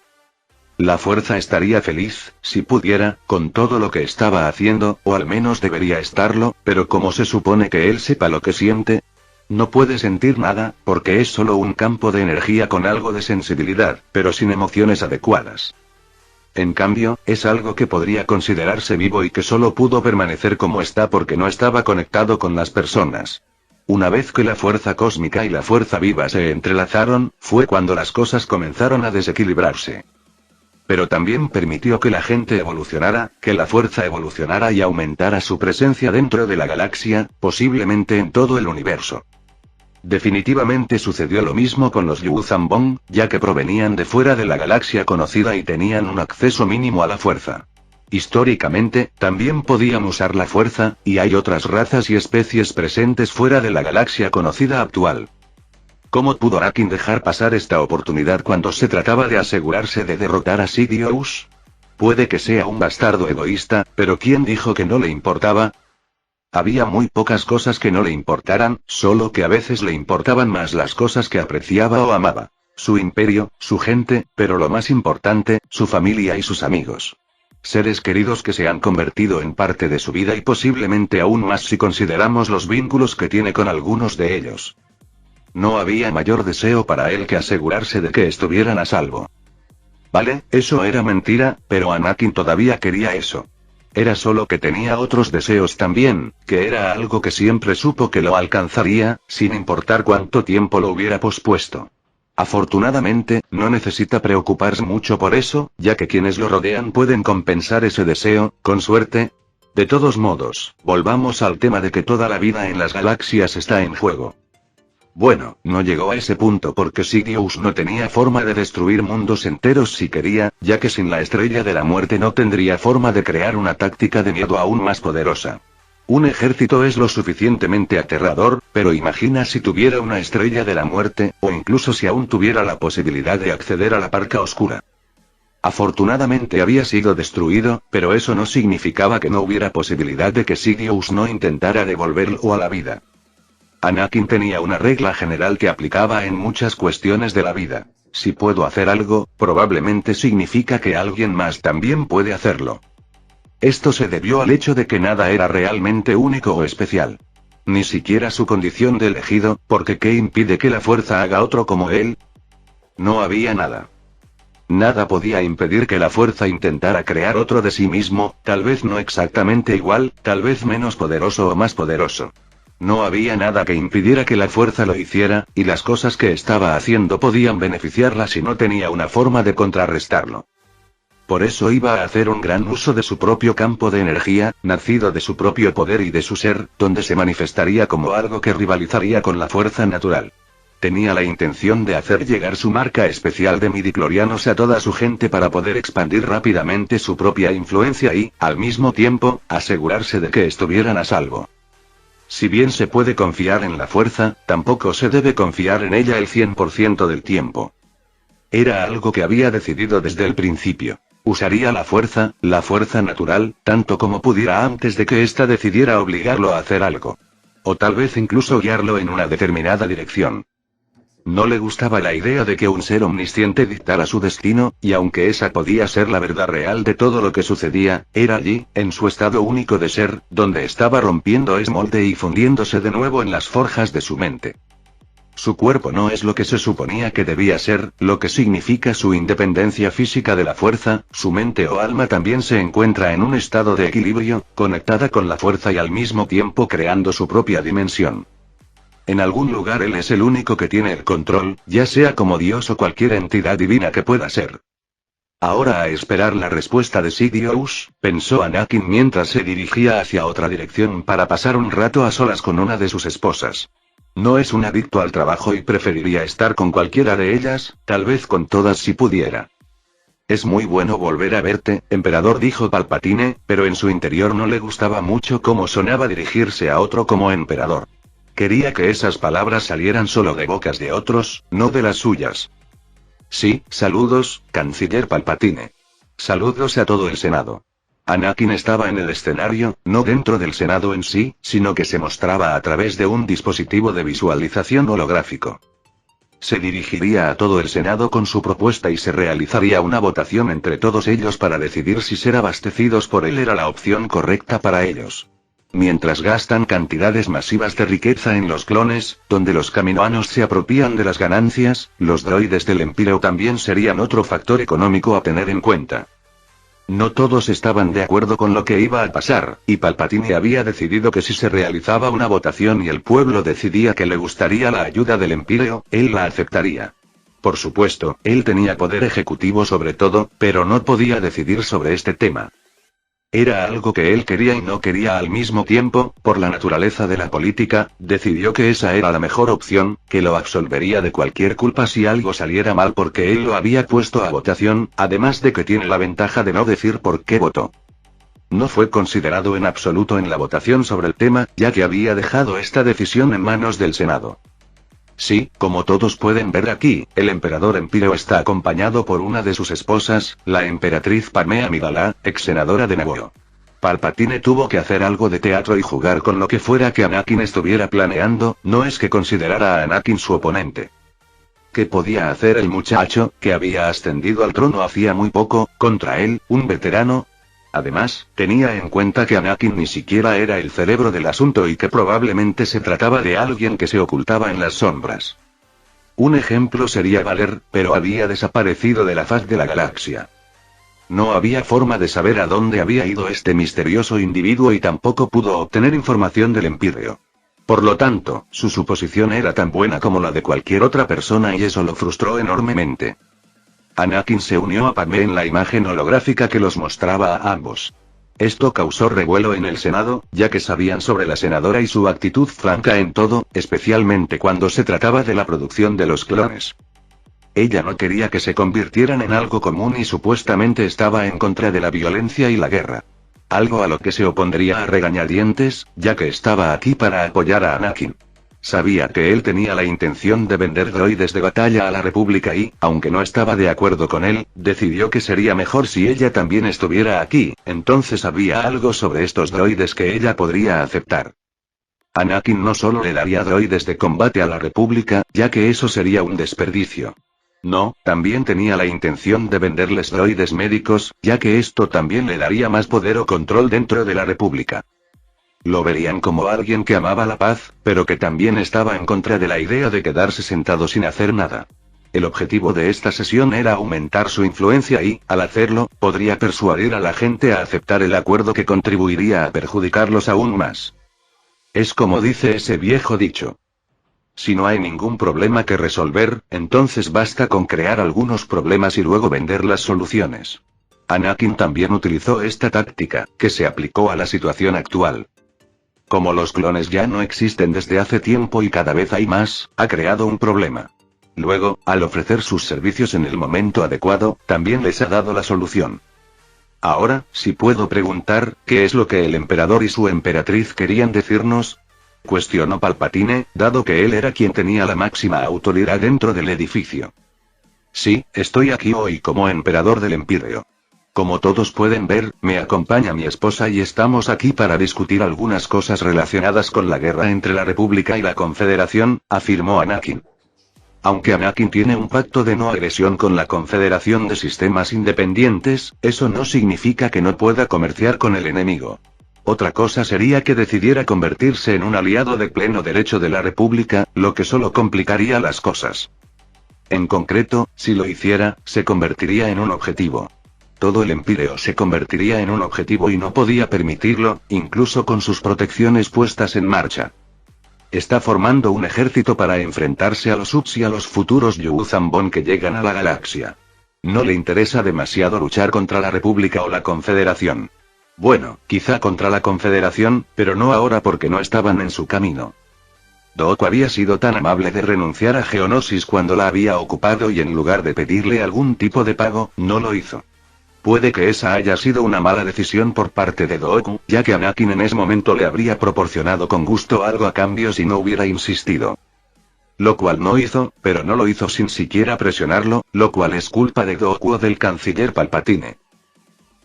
La fuerza estaría feliz, si pudiera, con todo lo que estaba haciendo, o al menos debería estarlo, pero ¿cómo se supone que él sepa lo que siente? No puede sentir nada, porque es solo un campo de energía con algo de sensibilidad, pero sin emociones adecuadas. En cambio, es algo que podría considerarse vivo y que solo pudo permanecer como está porque no estaba conectado con las personas. Una vez que la fuerza cósmica y la fuerza viva se entrelazaron, fue cuando las cosas comenzaron a desequilibrarse. Pero también permitió que la gente evolucionara, que la fuerza evolucionara y aumentara su presencia dentro de la galaxia, posiblemente en todo el universo. Definitivamente sucedió lo mismo con los Yu Zambong, ya que provenían de fuera de la galaxia conocida y tenían un acceso mínimo a la fuerza. Históricamente, también podían usar la fuerza, y hay otras razas y especies presentes fuera de la galaxia conocida actual. ¿Cómo pudo Anakin dejar pasar esta oportunidad cuando se trataba de asegurarse de derrotar a Sidious? Puede que sea un bastardo egoísta, pero ¿quién dijo que no le importaba? Había muy pocas cosas que no le importaran, solo que a veces le importaban más las cosas que apreciaba o amaba. Su imperio, su gente, pero lo más importante, su familia y sus amigos. Seres queridos que se han convertido en parte de su vida y posiblemente aún más si consideramos los vínculos que tiene con algunos de ellos. No había mayor deseo para él que asegurarse de que estuvieran a salvo. Vale, eso era mentira, pero Anakin todavía quería eso. Era solo que tenía otros deseos también, que era algo que siempre supo que lo alcanzaría, sin importar cuánto tiempo lo hubiera pospuesto. Afortunadamente, no necesita preocuparse mucho por eso, ya que quienes lo rodean pueden compensar ese deseo, con suerte. De todos modos, volvamos al tema de que toda la vida en las galaxias está en juego. Bueno, no llegó a ese punto porque Sidious no tenía forma de destruir mundos enteros si quería, ya que sin la estrella de la muerte no tendría forma de crear una táctica de miedo aún más poderosa. Un ejército es lo suficientemente aterrador, pero imagina si tuviera una estrella de la muerte, o incluso si aún tuviera la posibilidad de acceder a la Parca Oscura. Afortunadamente había sido destruido, pero eso no significaba que no hubiera posibilidad de que Sidious no intentara devolverlo a la vida. Anakin tenía una regla general que aplicaba en muchas cuestiones de la vida. Si puedo hacer algo, probablemente significa que alguien más también puede hacerlo. Esto se debió al hecho de que nada era realmente único o especial. Ni siquiera su condición de elegido, porque ¿qué impide que la fuerza haga otro como él? No había nada. Nada podía impedir que la fuerza intentara crear otro de sí mismo, tal vez no exactamente igual, tal vez menos poderoso o más poderoso. No había nada que impidiera que la fuerza lo hiciera, y las cosas que estaba haciendo podían beneficiarla si no tenía una forma de contrarrestarlo. Por eso iba a hacer un gran uso de su propio campo de energía, nacido de su propio poder y de su ser, donde se manifestaría como algo que rivalizaría con la fuerza natural. Tenía la intención de hacer llegar su marca especial de midichlorianos a toda su gente para poder expandir rápidamente su propia influencia y, al mismo tiempo, asegurarse de que estuvieran a salvo. Si bien se puede confiar en la fuerza, tampoco se debe confiar en ella el 100% del tiempo. Era algo que había decidido desde el principio. Usaría la fuerza natural, tanto como pudiera antes de que ésta decidiera obligarlo a hacer algo. O tal vez incluso guiarlo en una determinada dirección. No le gustaba la idea de que un ser omnisciente dictara su destino, y aunque esa podía ser la verdad real de todo lo que sucedía, era allí, en su estado único de ser, donde estaba rompiendo ese molde y fundiéndose de nuevo en las forjas de su mente. Su cuerpo no es lo que se suponía que debía ser, lo que significa su independencia física de la fuerza, su mente o alma también se encuentra en un estado de equilibrio, conectada con la fuerza y al mismo tiempo creando su propia dimensión. En algún lugar él es el único que tiene el control, ya sea como Dios o cualquier entidad divina que pueda ser. Ahora a esperar la respuesta de Sidious, pensó Anakin mientras se dirigía hacia otra dirección para pasar un rato a solas con una de sus esposas. No es un adicto al trabajo y preferiría estar con cualquiera de ellas, tal vez con todas si pudiera. Es muy bueno volver a verte, emperador, dijo Palpatine, pero en su interior no le gustaba mucho cómo sonaba dirigirse a otro como emperador. Quería que esas palabras salieran solo de bocas de otros, no de las suyas. Sí, saludos, canciller Palpatine. Saludos a todo el Senado. Anakin estaba en el escenario, no dentro del Senado en sí, sino que se mostraba a través de un dispositivo de visualización holográfico. Se dirigiría a todo el Senado con su propuesta y se realizaría una votación entre todos ellos para decidir si ser abastecidos por él era la opción correcta para ellos. Mientras gastan cantidades masivas de riqueza en los clones, donde los kaminoanos se apropian de las ganancias, los droides del Empíreo también serían otro factor económico a tener en cuenta. No todos estaban de acuerdo con lo que iba a pasar, y Palpatine había decidido que si se realizaba una votación y el pueblo decidía que le gustaría la ayuda del Empíreo, él la aceptaría. Por supuesto, él tenía poder ejecutivo sobre todo, pero no podía decidir sobre este tema. Era algo que él quería y no quería al mismo tiempo, por la naturaleza de la política, decidió que esa era la mejor opción, que lo absolvería de cualquier culpa si algo saliera mal porque él lo había puesto a votación, además de que tiene la ventaja de no decir por qué votó. No fue considerado en absoluto en la votación sobre el tema, ya que había dejado esta decisión en manos del Senado. Sí, como todos pueden ver aquí, el emperador Empíreo está acompañado por una de sus esposas, la emperatriz Padmé Amidala, ex senadora de Naboo. Palpatine tuvo que hacer algo de teatro y jugar con lo que fuera que Anakin estuviera planeando, no es que considerara a Anakin su oponente. ¿Qué podía hacer el muchacho, que había ascendido al trono hacía muy poco, contra él, un veterano? Además, tenía en cuenta que Anakin ni siquiera era el cerebro del asunto y que probablemente se trataba de alguien que se ocultaba en las sombras. Un ejemplo sería Valer, pero había desaparecido de la faz de la galaxia. No había forma de saber a dónde había ido este misterioso individuo y tampoco pudo obtener información del Empíreo. Por lo tanto, su suposición era tan buena como la de cualquier otra persona y eso lo frustró enormemente. Anakin se unió a Padmé en la imagen holográfica que los mostraba a ambos. Esto causó revuelo en el Senado, ya que sabían sobre la senadora y su actitud franca en todo, especialmente cuando se trataba de la producción de los clones. Ella no quería que se convirtieran en algo común y supuestamente estaba en contra de la violencia y la guerra. Algo a lo que se opondría a regañadientes, ya que estaba aquí para apoyar a Anakin. Sabía que él tenía la intención de vender droides de batalla a la República y, aunque no estaba de acuerdo con él, decidió que sería mejor si ella también estuviera aquí, entonces había algo sobre estos droides que ella podría aceptar. Anakin no solo le daría droides de combate a la República, ya que eso sería un desperdicio. No, también tenía la intención de venderles droides médicos, ya que esto también le daría más poder o control dentro de la República. Lo verían como alguien que amaba la paz, pero que también estaba en contra de la idea de quedarse sentado sin hacer nada. El objetivo de esta sesión era aumentar su influencia y, al hacerlo, podría persuadir a la gente a aceptar el acuerdo que contribuiría a perjudicarlos aún más. Es como dice ese viejo dicho. Si no hay ningún problema que resolver, entonces basta con crear algunos problemas y luego vender las soluciones. Anakin también utilizó esta táctica, que se aplicó a la situación actual. Como los clones ya no existen desde hace tiempo y cada vez hay más, ha creado un problema. Luego, al ofrecer sus servicios en el momento adecuado, también les ha dado la solución. Ahora, si puedo preguntar, ¿qué es lo que el emperador y su emperatriz querían decirnos? Cuestionó Palpatine, dado que él era quien tenía la máxima autoridad dentro del edificio. Sí, estoy aquí hoy como emperador del Empíreo. Como todos pueden ver, me acompaña mi esposa y estamos aquí para discutir algunas cosas relacionadas con la guerra entre la República y la Confederación, afirmó Anakin. Aunque Anakin tiene un pacto de no agresión con la Confederación de Sistemas Independientes, eso no significa que no pueda comerciar con el enemigo. Otra cosa sería que decidiera convertirse en un aliado de pleno derecho de la República, lo que solo complicaría las cosas. En concreto, si lo hiciera, se convertiría en un objetivo. Todo el Empíreo se convertiría en un objetivo y no podía permitirlo, incluso con sus protecciones puestas en marcha. Está formando un ejército para enfrentarse a los Ups y a los futuros Yuuzhan Vong que llegan a la galaxia. No le interesa demasiado luchar contra la República o la Confederación. Bueno, quizá contra la Confederación, pero no ahora porque no estaban en su camino. Dooku había sido tan amable de renunciar a Geonosis cuando la había ocupado y en lugar de pedirle algún tipo de pago, no lo hizo. Puede que esa haya sido una mala decisión por parte de Dooku, ya que Anakin en ese momento le habría proporcionado con gusto algo a cambio si no hubiera insistido. Lo cual no hizo, pero no lo hizo sin siquiera presionarlo, lo cual es culpa de Dooku o del canciller Palpatine.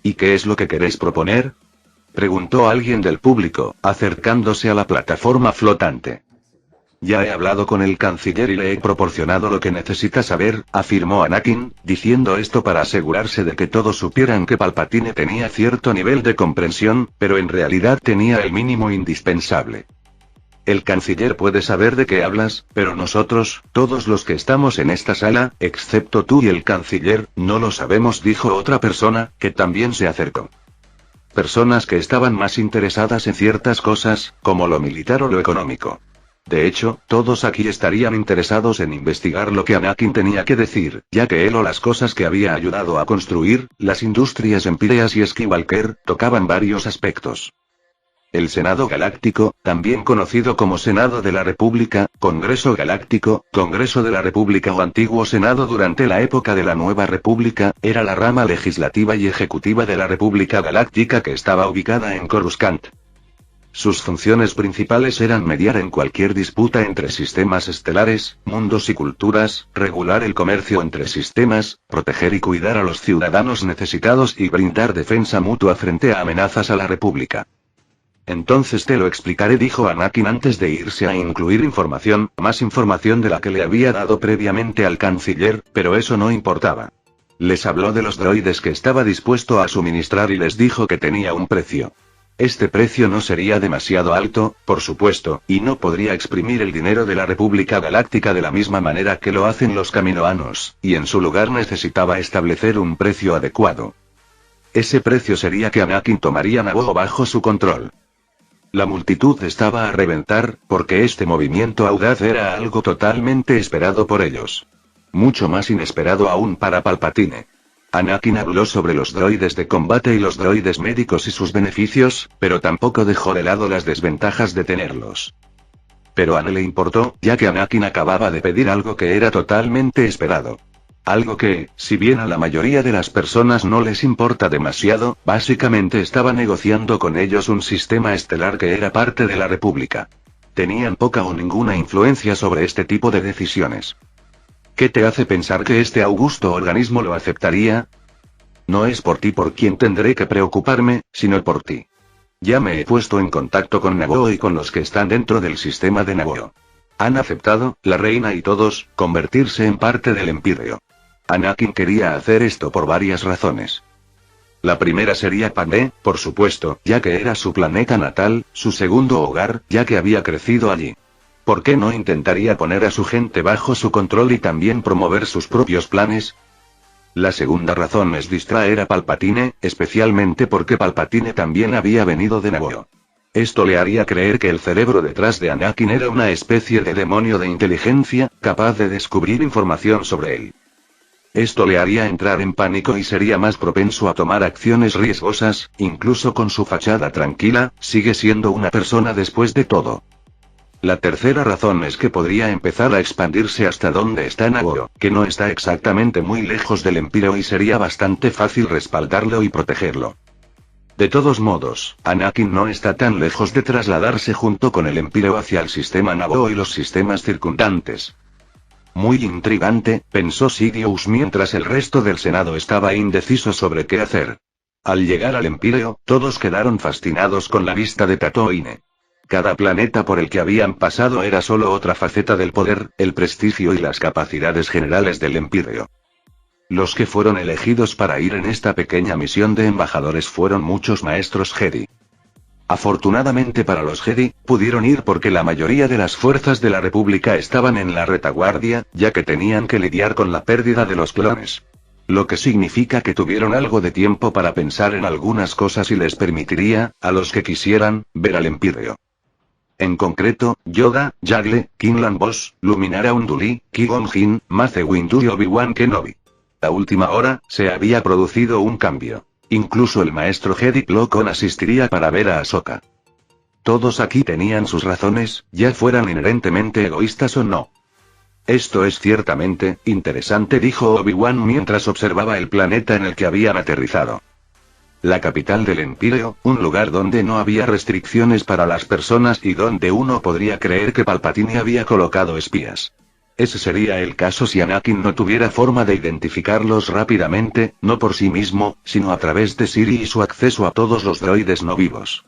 ¿Y qué es lo que queréis proponer?, preguntó alguien del público, acercándose a la plataforma flotante. Ya he hablado con el canciller y le he proporcionado lo que necesita saber, afirmó Anakin, diciendo esto para asegurarse de que todos supieran que Palpatine tenía cierto nivel de comprensión, pero en realidad tenía el mínimo indispensable. El canciller puede saber de qué hablas, pero nosotros, todos los que estamos en esta sala, excepto tú y el canciller, no lo sabemos, dijo otra persona, que también se acercó. Personas que estaban más interesadas en ciertas cosas, como lo militar o lo económico. De hecho, todos aquí estarían interesados en investigar lo que Anakin tenía que decir, ya que él o las cosas que había ayudado a construir, las industrias empíreas y Skywalker, tocaban varios aspectos. El Senado Galáctico, también conocido como Senado de la República, Congreso Galáctico, Congreso de la República o Antiguo Senado durante la época de la Nueva República, era la rama legislativa y ejecutiva de la República Galáctica que estaba ubicada en Coruscant. Sus funciones principales eran mediar en cualquier disputa entre sistemas estelares, mundos y culturas, regular el comercio entre sistemas, proteger y cuidar a los ciudadanos necesitados y brindar defensa mutua frente a amenazas a la República. Entonces te lo explicaré, dijo Anakin antes de irse a incluir información, más información de la que le había dado previamente al canciller, pero eso no importaba. Les habló de los droides que estaba dispuesto a suministrar y les dijo que tenía un precio. Este precio no sería demasiado alto, por supuesto, y no podría exprimir el dinero de la República Galáctica de la misma manera que lo hacen los caminoanos, y en su lugar necesitaba establecer un precio adecuado. Ese precio sería que Anakin tomaría Naboo bajo su control. La multitud estaba a reventar, porque este movimiento audaz era algo totalmente esperado por ellos. Mucho más inesperado aún para Palpatine. Anakin habló sobre los droides de combate y los droides médicos y sus beneficios, pero tampoco dejó de lado las desventajas de tenerlos. Pero a no le importó, ya que Anakin acababa de pedir algo que era totalmente esperado. Algo que, si bien a la mayoría de las personas no les importa demasiado, básicamente estaba negociando con ellos un sistema estelar que era parte de la República. Tenían poca o ninguna influencia sobre este tipo de decisiones. ¿Qué te hace pensar que este augusto organismo lo aceptaría? No es por ti por quien tendré que preocuparme, sino por ti. Ya me he puesto en contacto con Naboo y con los que están dentro del sistema de Naboo. Han aceptado, la reina y todos, convertirse en parte del Imperio. Anakin quería hacer esto por varias razones. La primera sería Pandé, por supuesto, ya que era su planeta natal, su segundo hogar, ya que había crecido allí. ¿Por qué no intentaría poner a su gente bajo su control y también promover sus propios planes? La segunda razón es distraer a Palpatine, especialmente porque Palpatine también había venido de Naboo. Esto le haría creer que el cerebro detrás de Anakin era una especie de demonio de inteligencia, capaz de descubrir información sobre él. Esto le haría entrar en pánico y sería más propenso a tomar acciones riesgosas, incluso con su fachada tranquila, sigue siendo una persona después de todo. La tercera razón es que podría empezar a expandirse hasta donde está Naboo, que no está exactamente muy lejos del Imperio y sería bastante fácil respaldarlo y protegerlo. De todos modos, Anakin no está tan lejos de trasladarse junto con el Imperio hacia el sistema Naboo y los sistemas circundantes. Muy intrigante, pensó Sidious mientras el resto del Senado estaba indeciso sobre qué hacer. Al llegar al Imperio, todos quedaron fascinados con la vista de Tatooine. Cada planeta por el que habían pasado era solo otra faceta del poder, el prestigio y las capacidades generales del Imperio. Los que fueron elegidos para ir en esta pequeña misión de embajadores fueron muchos maestros Jedi. Afortunadamente para los Jedi, pudieron ir porque la mayoría de las fuerzas de la República estaban en la retaguardia, ya que tenían que lidiar con la pérdida de los clones. Lo que significa que tuvieron algo de tiempo para pensar en algunas cosas y les permitiría, a los que quisieran, ver al Imperio. En concreto, Yoda, Yaddle, Quinlan Vos, Luminara Unduli, Qui-Gon Jinn, Mace Windu y Obi-Wan Kenobi. A última hora, se había producido un cambio. Incluso el maestro Jedi Plo Koon asistiría para ver a Ahsoka. Todos aquí tenían sus razones, ya fueran inherentemente egoístas o no. Esto es ciertamente interesante, dijo Obi-Wan mientras observaba el planeta en el que habían aterrizado. La capital del Imperio, un lugar donde no había restricciones para las personas y donde uno podría creer que Palpatine había colocado espías. Ese sería el caso si Anakin no tuviera forma de identificarlos rápidamente, no por sí mismo, sino a través de Siri y su acceso a todos los droides no vivos.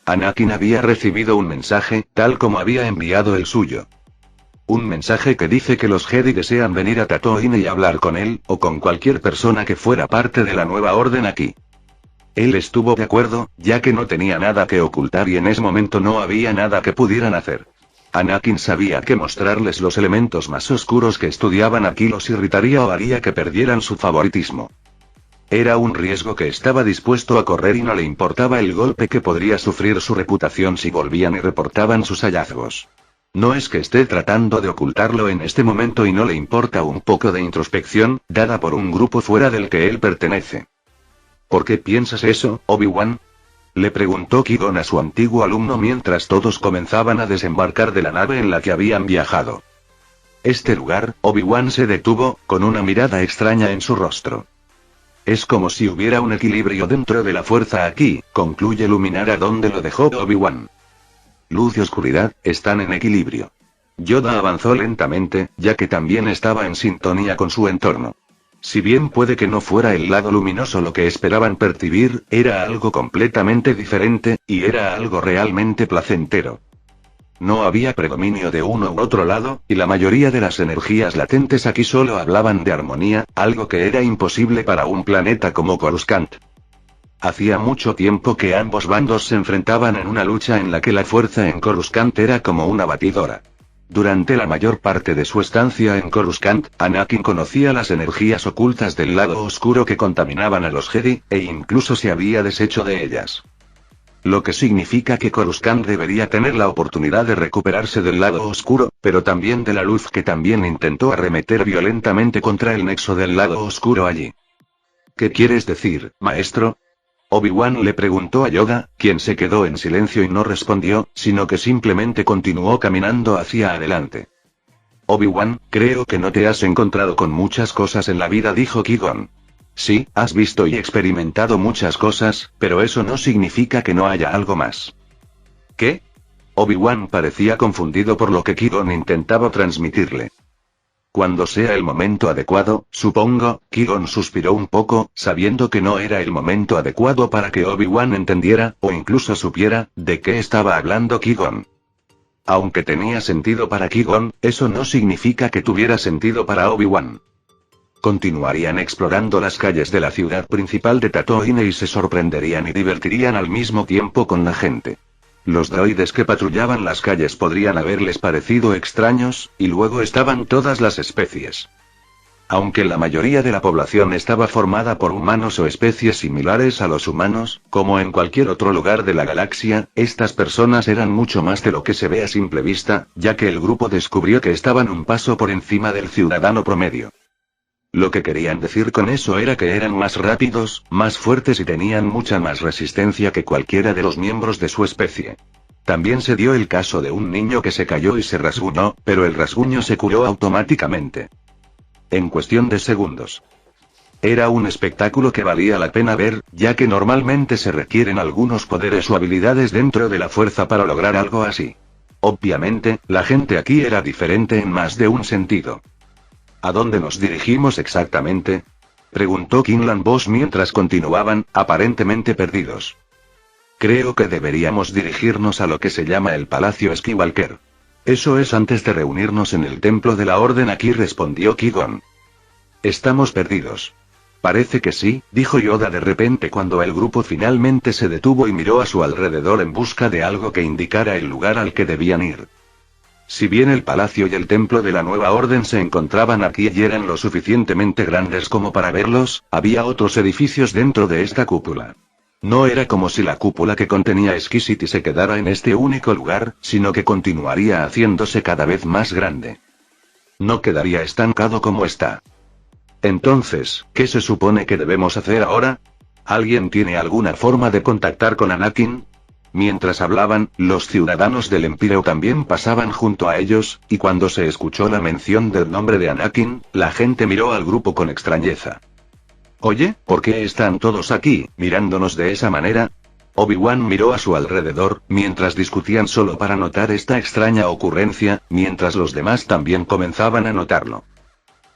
Anakin había recibido un mensaje, tal como había enviado el suyo. Un mensaje que dice que los Jedi desean venir a Tatooine y hablar con él, o con cualquier persona que fuera parte de la nueva orden aquí. Él estuvo de acuerdo, ya que no tenía nada que ocultar y en ese momento no había nada que pudieran hacer. Anakin sabía que mostrarles los elementos más oscuros que estudiaban aquí los irritaría o haría que perdieran su favoritismo. Era un riesgo que estaba dispuesto a correr y no le importaba el golpe que podría sufrir su reputación si volvían y reportaban sus hallazgos. No es que esté tratando de ocultarlo en este momento y no le importa un poco de introspección, dada por un grupo fuera del que él pertenece. ¿Por qué piensas eso, Obi-Wan? Le preguntó Qui-Gon a su antiguo alumno mientras todos comenzaban a desembarcar de la nave en la que habían viajado. Este lugar, Obi-Wan se detuvo, con una mirada extraña en su rostro. Es como si hubiera un equilibrio dentro de la fuerza aquí, concluye Luminara donde lo dejó Obi-Wan. Luz y oscuridad, están en equilibrio. Yoda avanzó lentamente, ya que también estaba en sintonía con su entorno. Si bien puede que no fuera el lado luminoso lo que esperaban percibir, era algo completamente diferente, y era algo realmente placentero. No había predominio de uno u otro lado, y la mayoría de las energías latentes aquí solo hablaban de armonía, algo que era imposible para un planeta como Coruscant. Hacía mucho tiempo que ambos bandos se enfrentaban en una lucha en la que la fuerza en Coruscant era como una batidora. Durante la mayor parte de su estancia en Coruscant, Anakin conocía las energías ocultas del lado oscuro que contaminaban a los Jedi, e incluso se había deshecho de ellas. Lo que significa que Coruscant debería tener la oportunidad de recuperarse del lado oscuro, pero también de la luz que también intentó arremeter violentamente contra el nexo del lado oscuro allí. ¿Qué quieres decir, maestro? Obi-Wan le preguntó a Yoda, quien se quedó en silencio y no respondió, sino que simplemente continuó caminando hacia adelante. Obi-Wan, creo que no te has encontrado con muchas cosas en la vida, dijo Qui-Gon. Sí, has visto y experimentado muchas cosas, pero eso no significa que no haya algo más. ¿Qué? Obi-Wan parecía confundido por lo que Qui-Gon intentaba transmitirle. Cuando sea el momento adecuado, supongo, Qui-Gon suspiró un poco, sabiendo que no era el momento adecuado para que Obi-Wan entendiera, o incluso supiera, de qué estaba hablando Qui-Gon. Aunque tenía sentido para Qui-Gon, eso no significa que tuviera sentido para Obi-Wan. Continuarían explorando las calles de la ciudad principal de Tatooine y se sorprenderían y divertirían al mismo tiempo con la gente. Los droides que patrullaban las calles podrían haberles parecido extraños, y luego estaban todas las especies. Aunque la mayoría de la población estaba formada por humanos o especies similares a los humanos, como en cualquier otro lugar de la galaxia, estas personas eran mucho más de lo que se ve a simple vista, ya que el grupo descubrió que estaban un paso por encima del ciudadano promedio. Lo que querían decir con eso era que eran más rápidos, más fuertes y tenían mucha más resistencia que cualquiera de los miembros de su especie. También se dio el caso de un niño que se cayó y se rasguñó, pero el rasguño se curó automáticamente. En cuestión de segundos. Era un espectáculo que valía la pena ver, ya que normalmente se requieren algunos poderes o habilidades dentro de la fuerza para lograr algo así. Obviamente, la gente aquí era diferente en más de un sentido. ¿A dónde nos dirigimos exactamente?, preguntó Quinlan Vos mientras continuaban, aparentemente perdidos. Creo que deberíamos dirigirnos a lo que se llama el Palacio Skywalker. Eso es antes de reunirnos en el Templo de la Orden aquí, respondió Qui-Gon. Estamos perdidos. Parece que sí, dijo Yoda de repente cuando el grupo finalmente se detuvo y miró a su alrededor en busca de algo que indicara el lugar al que debían ir. Si bien el palacio y el templo de la Nueva Orden se encontraban aquí y eran lo suficientemente grandes como para verlos, había otros edificios dentro de esta cúpula. No era como si la cúpula que contenía Skywalker se quedara en este único lugar, sino que continuaría haciéndose cada vez más grande. No quedaría estancado como está. Entonces, ¿qué se supone que debemos hacer ahora? ¿Alguien tiene alguna forma de contactar con Anakin? Mientras hablaban, los ciudadanos del Empíreo también pasaban junto a ellos, y cuando se escuchó la mención del nombre de Anakin, la gente miró al grupo con extrañeza. Oye, ¿por qué están todos aquí, mirándonos de esa manera? Obi-Wan miró a su alrededor, mientras discutían solo para notar esta extraña ocurrencia, mientras los demás también comenzaban a notarlo.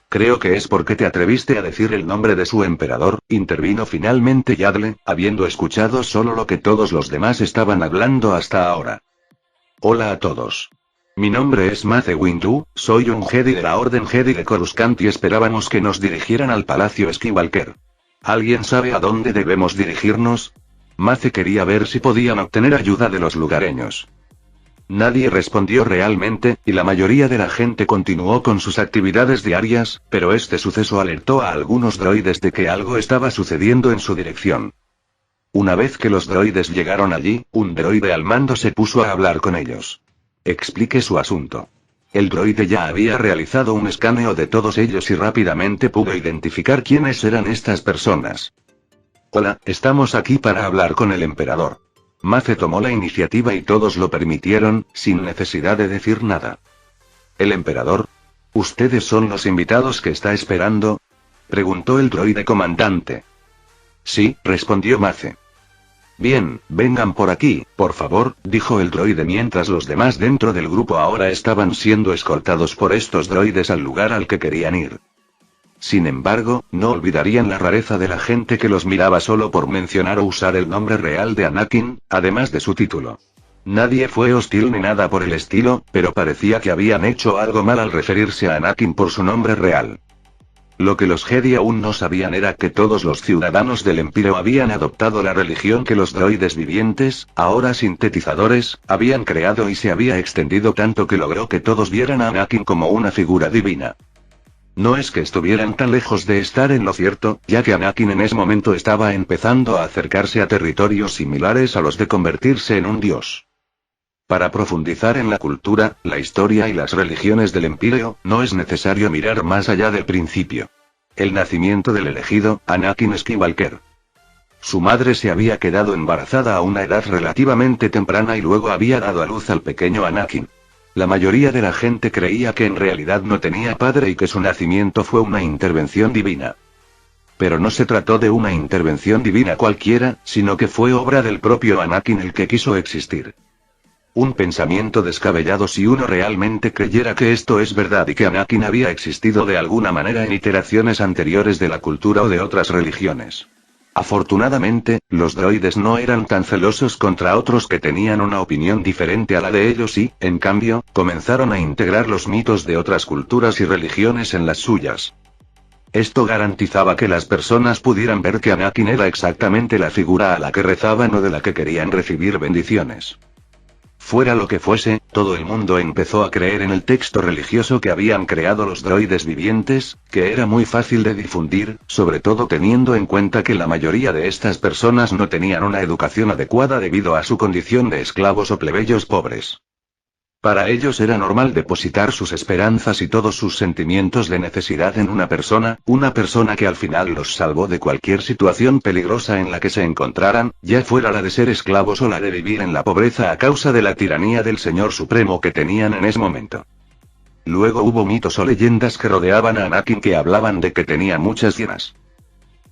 Creo que es porque te atreviste a decir el nombre de su emperador, intervino finalmente Yaddle, habiendo escuchado solo lo que todos los demás estaban hablando hasta ahora. Hola a todos. Mi nombre es Mace Windu, soy un Jedi de la Orden Jedi de Coruscant y esperábamos que nos dirigieran al Palacio Skywalker. ¿Alguien sabe a dónde debemos dirigirnos? Mace quería ver si podían obtener ayuda de los lugareños. Nadie respondió realmente, y la mayoría de la gente continuó con sus actividades diarias, pero este suceso alertó a algunos droides de que algo estaba sucediendo en su dirección. Una vez que los droides llegaron allí, un droide al mando se puso a hablar con ellos. Explique su asunto. El droide ya había realizado un escaneo de todos ellos y rápidamente pudo identificar quiénes eran estas personas. Hola, estamos aquí para hablar con el emperador. Mace tomó la iniciativa y todos lo permitieron, sin necesidad de decir nada. ¿El emperador? ¿Ustedes son los invitados que está esperando? Preguntó el droide comandante. Sí, respondió Mace. Bien, vengan por aquí, por favor, dijo el droide mientras los demás dentro del grupo ahora estaban siendo escoltados por estos droides al lugar al que querían ir. Sin embargo, no olvidarían la rareza de la gente que los miraba solo por mencionar o usar el nombre real de Anakin, además de su título. Nadie fue hostil ni nada por el estilo, pero parecía que habían hecho algo mal al referirse a Anakin por su nombre real. Lo que los Jedi aún no sabían era que todos los ciudadanos del Empíreo habían adoptado la religión que los droides vivientes, ahora sintetizadores, habían creado y se había extendido tanto que logró que todos vieran a Anakin como una figura divina. No es que estuvieran tan lejos de estar en lo cierto, ya que Anakin en ese momento estaba empezando a acercarse a territorios similares a los de convertirse en un dios. Para profundizar en la cultura, la historia y las religiones del Empíreo, no es necesario mirar más allá del principio. El nacimiento del elegido, Anakin Skywalker. Su madre se había quedado embarazada a una edad relativamente temprana y luego había dado a luz al pequeño Anakin. La mayoría de la gente creía que en realidad no tenía padre y que su nacimiento fue una intervención divina. Pero no se trató de una intervención divina cualquiera, sino que fue obra del propio Anakin el que quiso existir. Un pensamiento descabellado si uno realmente creyera que esto es verdad y que Anakin había existido de alguna manera en iteraciones anteriores de la cultura o de otras religiones. Afortunadamente, los droides no eran tan celosos contra otros que tenían una opinión diferente a la de ellos y, en cambio, comenzaron a integrar los mitos de otras culturas y religiones en las suyas. Esto garantizaba que las personas pudieran ver que Anakin era exactamente la figura a la que rezaban o de la que querían recibir bendiciones. Fuera lo que fuese, todo el mundo empezó a creer en el texto religioso que habían creado los droides vivientes, que era muy fácil de difundir, sobre todo teniendo en cuenta que la mayoría de estas personas no tenían una educación adecuada debido a su condición de esclavos o plebeyos pobres. Para ellos era normal depositar sus esperanzas y todos sus sentimientos de necesidad en una persona que al final los salvó de cualquier situación peligrosa en la que se encontraran, ya fuera la de ser esclavos o la de vivir en la pobreza a causa de la tiranía del Señor Supremo que tenían en ese momento. Luego hubo mitos o leyendas que rodeaban a Anakin que hablaban de que tenía muchas hienas.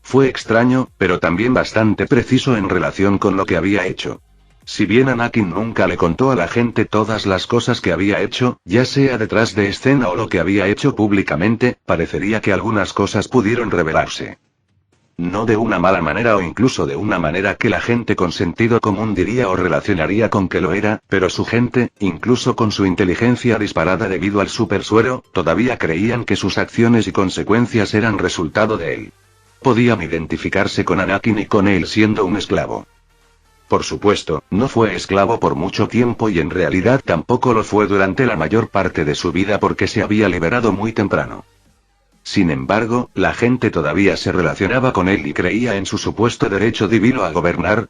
Fue extraño, pero también bastante preciso en relación con lo que había hecho. Si bien Anakin nunca le contó a la gente todas las cosas que había hecho, ya sea detrás de escena o lo que había hecho públicamente, parecería que algunas cosas pudieron revelarse. No de una mala manera o incluso de una manera que la gente con sentido común diría o relacionaría con que lo era, pero su gente, incluso con su inteligencia disparada debido al supersuero, todavía creían que sus acciones y consecuencias eran resultado de él. Podían identificarse con Anakin y con él siendo un esclavo. Por supuesto, no fue esclavo por mucho tiempo y en realidad tampoco lo fue durante la mayor parte de su vida porque se había liberado muy temprano. Sin embargo, la gente todavía se relacionaba con él y creía en su supuesto derecho divino a gobernar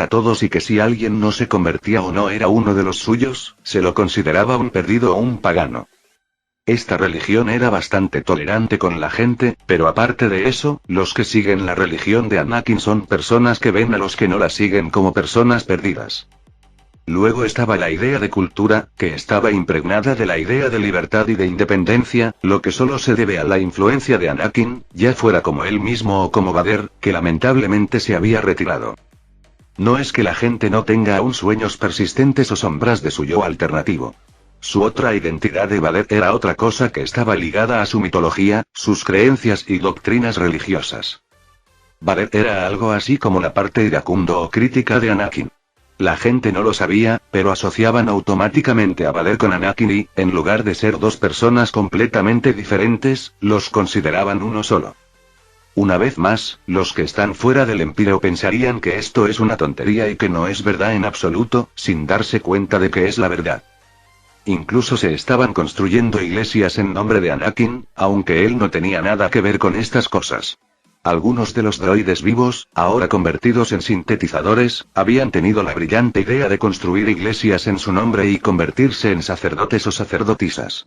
a todos y que si alguien no se convertía o no era uno de los suyos, se lo consideraba un perdido o un pagano. Esta religión era bastante tolerante con la gente, pero aparte de eso, los que siguen la religión de Anakin son personas que ven a los que no la siguen como personas perdidas. Luego estaba la idea de cultura, que estaba impregnada de la idea de libertad y de independencia, lo que solo se debe a la influencia de Anakin, ya fuera como él mismo o como Vader, que lamentablemente se había retirado. No es que la gente no tenga aún sueños persistentes o sombras de su yo alternativo. Su otra identidad de Vader era otra cosa que estaba ligada a su mitología, sus creencias y doctrinas religiosas. Vader era algo así como la parte iracundo o crítica de Anakin. La gente no lo sabía, pero asociaban automáticamente a Vader con Anakin y, en lugar de ser dos personas completamente diferentes, los consideraban uno solo. Una vez más, los que están fuera del Empíreo pensarían que esto es una tontería y que no es verdad en absoluto, sin darse cuenta de que es la verdad. Incluso se estaban construyendo iglesias en nombre de Anakin, aunque él no tenía nada que ver con estas cosas. Algunos de los droides vivos, ahora convertidos en sintetizadores, habían tenido la brillante idea de construir iglesias en su nombre y convertirse en sacerdotes o sacerdotisas.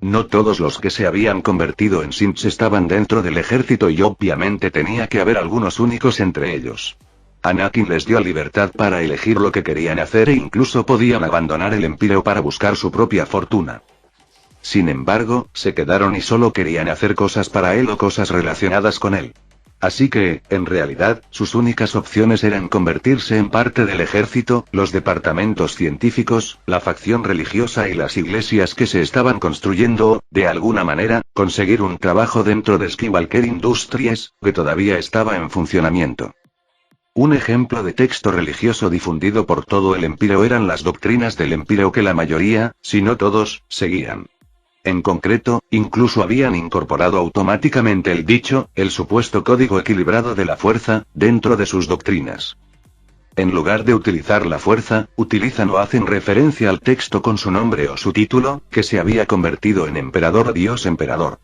No todos los que se habían convertido en Sints estaban dentro del ejército y obviamente tenía que haber algunos únicos entre ellos. Anakin les dio libertad para elegir lo que querían hacer e incluso podían abandonar el Empíreo para buscar su propia fortuna. Sin embargo, se quedaron y solo querían hacer cosas para él o cosas relacionadas con él. Así que, en realidad, sus únicas opciones eran convertirse en parte del ejército, los departamentos científicos, la facción religiosa y las iglesias que se estaban construyendo o, de alguna manera, conseguir un trabajo dentro de Skywalker Industries, que todavía estaba en funcionamiento. Un ejemplo de texto religioso difundido por todo el Empíreo eran las doctrinas del Empíreo que la mayoría, si no todos, seguían. En concreto, incluso habían incorporado automáticamente el dicho, el supuesto código equilibrado de la fuerza, dentro de sus doctrinas. En lugar de utilizar la fuerza, utilizan o hacen referencia al texto con su nombre o su título, que se había convertido en emperador o dios emperador.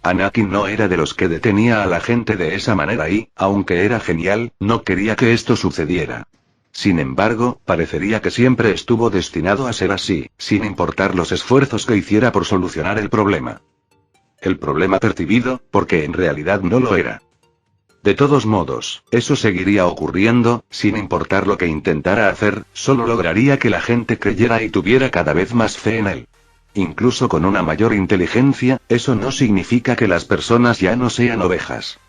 Anakin no era de los que detenía a la gente de esa manera y, aunque era genial, no quería que esto sucediera. Sin embargo, parecería que siempre estuvo destinado a ser así, sin importar los esfuerzos que hiciera por solucionar el problema. El problema percibido, porque en realidad no lo era. De todos modos, eso seguiría ocurriendo, sin importar lo que intentara hacer, solo lograría que la gente creyera y tuviera cada vez más fe en él. Incluso con una mayor inteligencia, eso no significa que las personas ya no sean ovejas.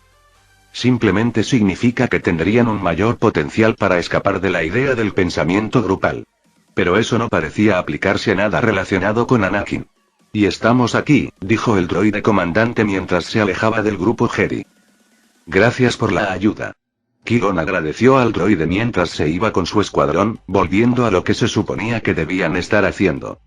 Simplemente significa que tendrían un mayor potencial para escapar de la idea del pensamiento grupal. Pero eso no parecía aplicarse a nada relacionado con Anakin. Y estamos aquí, dijo el droide comandante mientras se alejaba del grupo Jedi. Gracias por la ayuda. Qui-Gon agradeció al droide mientras se iba con su escuadrón, volviendo a lo que se suponía que debían estar haciendo.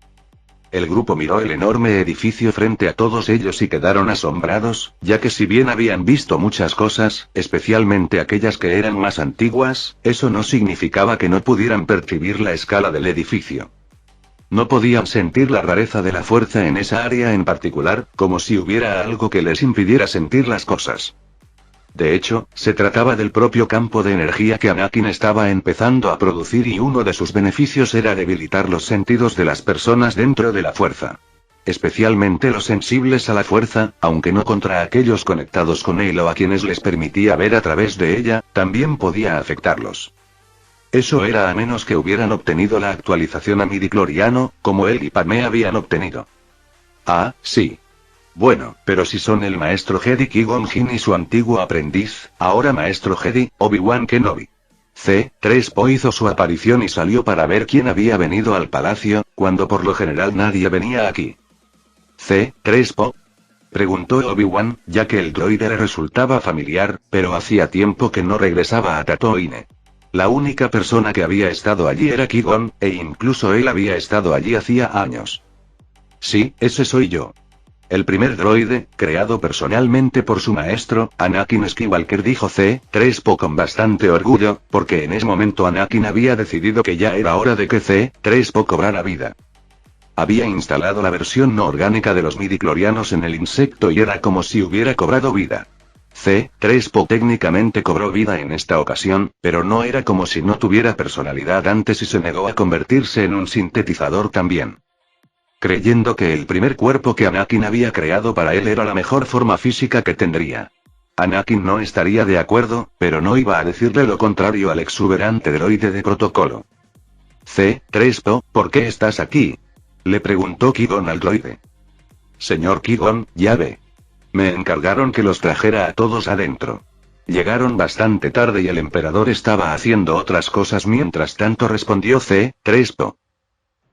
El grupo miró el enorme edificio frente a todos ellos y quedaron asombrados, ya que si bien habían visto muchas cosas, especialmente aquellas que eran más antiguas, eso no significaba que no pudieran percibir la escala del edificio. No podían sentir la rareza de la fuerza en esa área en particular, como si hubiera algo que les impidiera sentir las cosas. De hecho, se trataba del propio campo de energía que Anakin estaba empezando a producir y uno de sus beneficios era debilitar los sentidos de las personas dentro de la fuerza. Especialmente los sensibles a la fuerza, aunque no contra aquellos conectados con él o a quienes les permitía ver a través de ella, también podía afectarlos. Eso era a menos que hubieran obtenido la actualización a midichloriano, como él y Padmé habían obtenido. Ah, sí. Bueno, pero si son el maestro Jedi Qui-Gon Jinn y su antiguo aprendiz, ahora maestro Jedi, Obi-Wan Kenobi. C-3PO hizo su aparición y salió para ver quién había venido al palacio, cuando por lo general nadie venía aquí. ¿C-3PO? Preguntó Obi-Wan, ya que el droide le resultaba familiar, pero hacía tiempo que no regresaba a Tatooine. La única persona que había estado allí era Qui-Gon, e incluso él había estado allí hacía años. Sí, ese soy yo. El primer droide, creado personalmente por su maestro, Anakin Skywalker, dijo C-3PO con bastante orgullo, porque en ese momento Anakin había decidido que ya era hora de que C-3PO cobrara vida. Había instalado la versión no orgánica de los midichlorianos en el insecto y era como si hubiera cobrado vida. C-3PO técnicamente cobró vida en esta ocasión, pero no era como si no tuviera personalidad antes y se negó a convertirse en un sintetizador también. creyendo que el primer cuerpo que Anakin había creado para él era la mejor forma física que tendría. Anakin no estaría de acuerdo, pero no iba a decirle lo contrario al exuberante droide de protocolo. C-3PO, ¿por qué estás aquí?, le preguntó Qui-Gon al droide. Señor Qui-Gon, ya ve. Me encargaron que los trajera a todos adentro. Llegaron bastante tarde y el emperador estaba haciendo otras cosas mientras tanto, respondió C-3PO.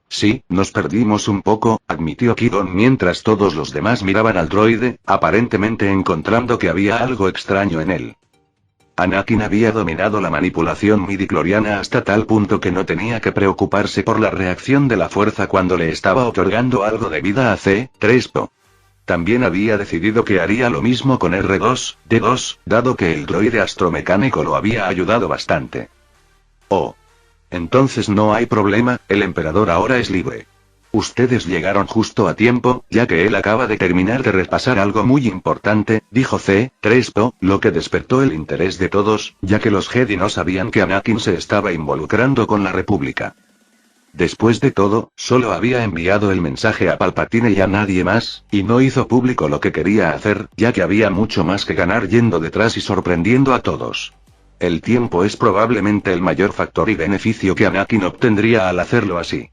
Sí, nos perdimos un poco, admitió Qui-Gon mientras todos los demás miraban al droide, aparentemente encontrando que había algo extraño en él. Anakin había dominado la manipulación midichloriana hasta tal punto que no tenía que preocuparse por la reacción de la fuerza cuando le estaba otorgando algo de vida a C-3PO. También había decidido que haría lo mismo con R2-D2, dado que el droide astromecánico lo había ayudado bastante. Oh. Entonces no hay problema, el emperador ahora es libre. Ustedes llegaron justo a tiempo, ya que él acaba de terminar de repasar algo muy importante, dijo C-3PO, lo que despertó el interés de todos, ya que los Jedi no sabían que Anakin se estaba involucrando con la República. Después de todo, solo había enviado el mensaje a Palpatine y a nadie más, y no hizo público lo que quería hacer, ya que había mucho más que ganar yendo detrás y sorprendiendo a todos. El tiempo es probablemente el mayor factor y beneficio que Anakin obtendría al hacerlo así.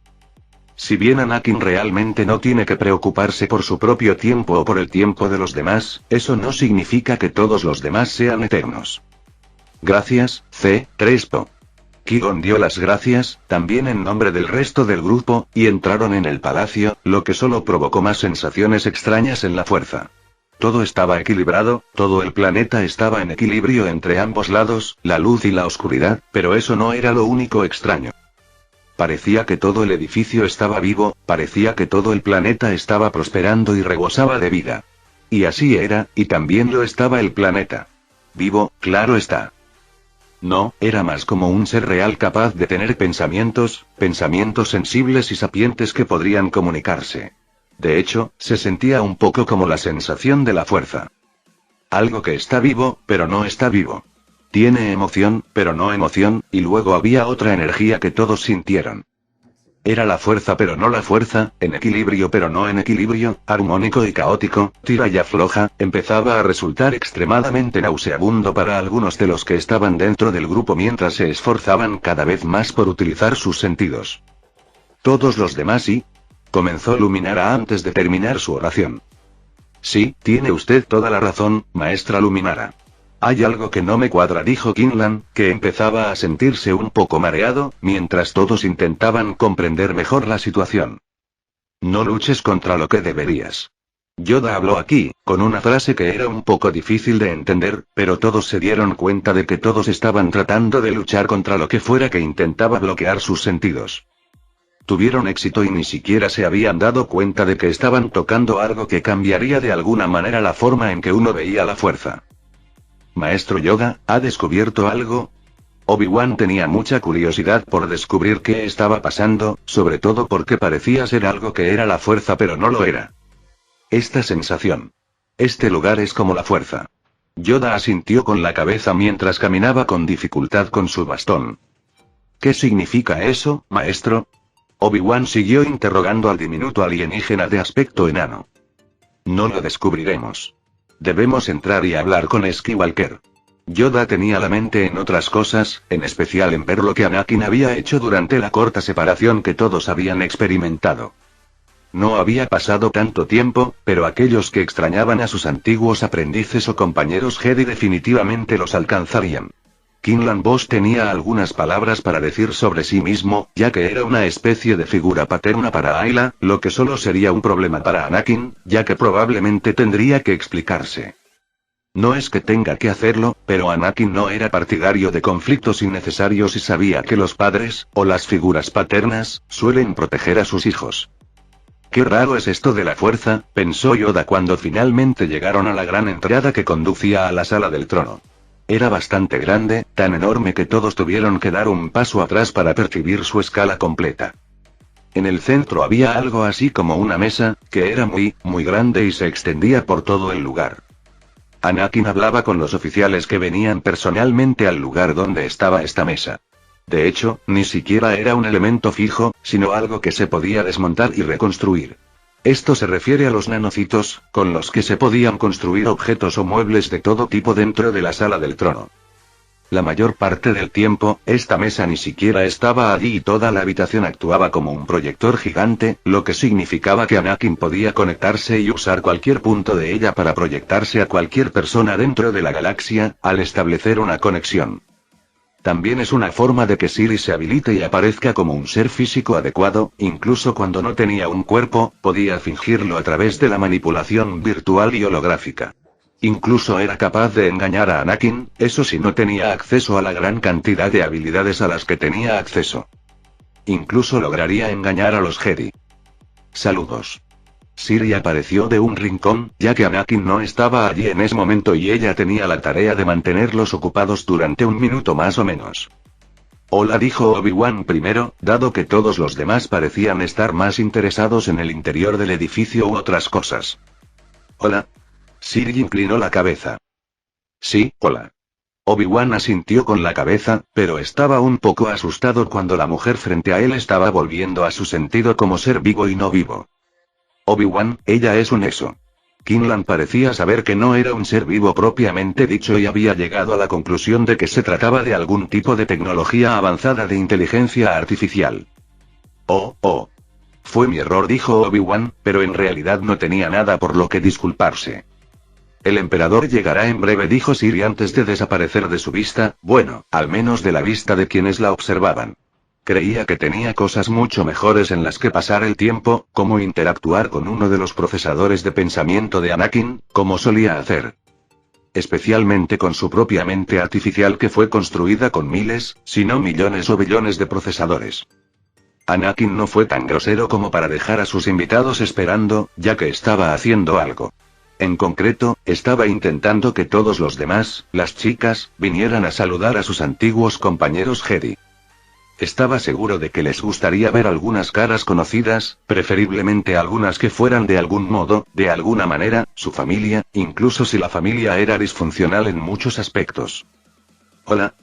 Si bien Anakin realmente no tiene que preocuparse por su propio tiempo o por el tiempo de los demás, eso no significa que todos los demás sean eternos. Gracias, C-3PO. Qui-Gon dio las gracias, también en nombre del resto del grupo, y entraron en el palacio, lo que solo provocó más sensaciones extrañas en la fuerza. Todo estaba equilibrado, todo el planeta estaba en equilibrio entre ambos lados, la luz y la oscuridad, pero eso no era lo único extraño. Parecía que todo el edificio estaba vivo, parecía que todo el planeta estaba prosperando y rebosaba de vida. Y así era, y también lo estaba el planeta. Vivo, claro está. No, era más como un ser real capaz de tener pensamientos sensibles y sapientes que podrían comunicarse. De hecho, se sentía un poco como la sensación de la fuerza. Algo que está vivo, pero no está vivo. Tiene emoción, pero no emoción, y luego había otra energía que todos sintieron. Era la fuerza pero no la fuerza, en equilibrio pero no en equilibrio, armónico y caótico, tira y afloja, empezaba a resultar extremadamente nauseabundo para algunos de los que estaban dentro del grupo mientras se esforzaban cada vez más por utilizar sus sentidos. Todos los demás y... comenzó Luminara antes de terminar su oración. Sí, tiene usted toda la razón, maestra Luminara. Hay algo que no me cuadra, dijo Quinlan, que empezaba a sentirse un poco mareado, mientras todos intentaban comprender mejor la situación. No luches contra lo que deberías. Yoda habló aquí, con una frase que era un poco difícil de entender, pero todos se dieron cuenta de que todos estaban tratando de luchar contra lo que fuera que intentaba bloquear sus sentidos. Tuvieron éxito y ni siquiera se habían dado cuenta de que estaban tocando algo que cambiaría de alguna manera la forma en que uno veía la fuerza. Maestro Yoda, ¿ha descubierto algo? Obi-Wan tenía mucha curiosidad por descubrir qué estaba pasando, sobre todo porque parecía ser algo que era la fuerza pero no lo era. Esta sensación. Este lugar es como la fuerza. Yoda asintió con la cabeza mientras caminaba con dificultad con su bastón. ¿Qué significa eso, maestro? Obi-Wan siguió interrogando al diminuto alienígena de aspecto enano. No lo descubriremos. Debemos entrar y hablar con Skywalker. Yoda tenía la mente en otras cosas, en especial en ver lo que Anakin había hecho durante la corta separación que todos habían experimentado. No había pasado tanto tiempo, pero aquellos que extrañaban a sus antiguos aprendices o compañeros Jedi definitivamente los alcanzarían. Quinlan Vos tenía algunas palabras para decir sobre sí mismo, ya que era una especie de figura paterna para Ayla, lo que solo sería un problema para Anakin, ya que probablemente tendría que explicarse. No es que tenga que hacerlo, pero Anakin no era partidario de conflictos innecesarios y sabía que los padres, o las figuras paternas, suelen proteger a sus hijos. Qué raro es esto de la fuerza, pensó Yoda cuando finalmente llegaron a la gran entrada que conducía a la sala del trono. Era bastante grande, tan enorme que todos tuvieron que dar un paso atrás para percibir su escala completa. En el centro había algo así como una mesa, que era muy grande y se extendía por todo el lugar. Anakin hablaba con los oficiales que venían personalmente al lugar donde estaba esta mesa. De hecho, ni siquiera era un elemento fijo, sino algo que se podía desmontar y reconstruir. Esto se refiere a los nanocitos, con los que se podían construir objetos o muebles de todo tipo dentro de la sala del trono. La mayor parte del tiempo, esta mesa ni siquiera estaba allí y toda la habitación actuaba como un proyector gigante, lo que significaba que Anakin podía conectarse y usar cualquier punto de ella para proyectarse a cualquier persona dentro de la galaxia, al establecer una conexión. También es una forma de que Siri se habilite y aparezca como un ser físico adecuado, incluso cuando no tenía un cuerpo, podía fingirlo a través de la manipulación virtual y holográfica. Incluso era capaz de engañar a Anakin, eso sí no tenía acceso a la gran cantidad de habilidades a las que tenía acceso. Incluso lograría engañar a los Jedi. Saludos. Siri apareció de un rincón, ya que Anakin no estaba allí en ese momento y ella tenía la tarea de mantenerlos ocupados durante un minuto más o menos. Hola, dijo Obi-Wan primero, dado que todos los demás parecían estar más interesados en el interior del edificio u otras cosas. Hola. Siri inclinó la cabeza. Sí, hola. Obi-Wan asintió con la cabeza, pero estaba un poco asustado cuando la mujer frente a él estaba volviendo a su sentido como ser vivo y no vivo. Obi-Wan, ella es un eso. Kinlan parecía saber que no era un ser vivo propiamente dicho y había llegado a la conclusión de que se trataba de algún tipo de tecnología avanzada de inteligencia artificial. Oh. Fue mi error, dijo Obi-Wan, pero en realidad no tenía nada por lo que disculparse. El emperador llegará en breve, dijo Siri antes de desaparecer de su vista, bueno, al menos de la vista de quienes la observaban. Creía que tenía cosas mucho mejores en las que pasar el tiempo, como interactuar con uno de los procesadores de pensamiento de Anakin, como solía hacer. Especialmente con su propia mente artificial que fue construida con miles, si no millones o billones de procesadores. Anakin no fue tan grosero como para dejar a sus invitados esperando, ya que estaba haciendo algo. En concreto, estaba intentando que todos los demás, las chicas, vinieran a saludar a sus antiguos compañeros Jedi. Estaba seguro de que les gustaría ver algunas caras conocidas, preferiblemente algunas que fueran de algún modo, de alguna manera, su familia, incluso si la familia era disfuncional en muchos aspectos. Hola.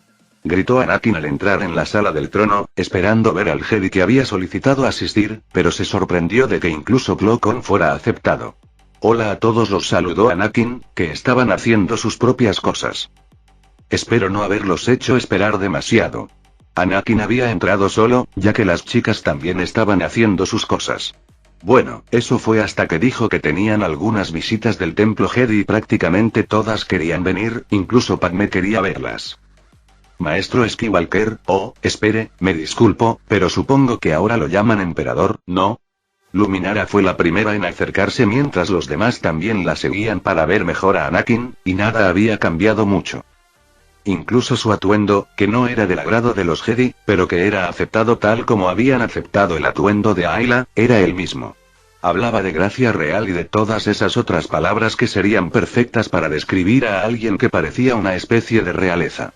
Gritó Anakin al entrar en la sala del trono, esperando ver al Jedi que había solicitado asistir, pero se sorprendió de que incluso Plo-Koon fuera aceptado. Hola a todos, los saludó Anakin, que estaban haciendo sus propias cosas. Espero no haberlos hecho esperar demasiado. Anakin había entrado solo, ya que las chicas también estaban haciendo sus cosas. Bueno, eso fue hasta que dijo que tenían algunas visitas del templo Jedi y prácticamente todas querían venir, incluso Padmé quería verlas. Maestro Skywalker, espere, me disculpo, pero supongo que ahora lo llaman emperador, ¿no? Luminara fue la primera en acercarse mientras los demás también la seguían para ver mejor a Anakin, y nada había cambiado mucho. Incluso su atuendo, que no era del agrado de los Jedi, pero que era aceptado tal como habían aceptado el atuendo de Ayla, era el mismo. Hablaba de gracia real y de todas esas otras palabras que serían perfectas para describir a alguien que parecía una especie de realeza.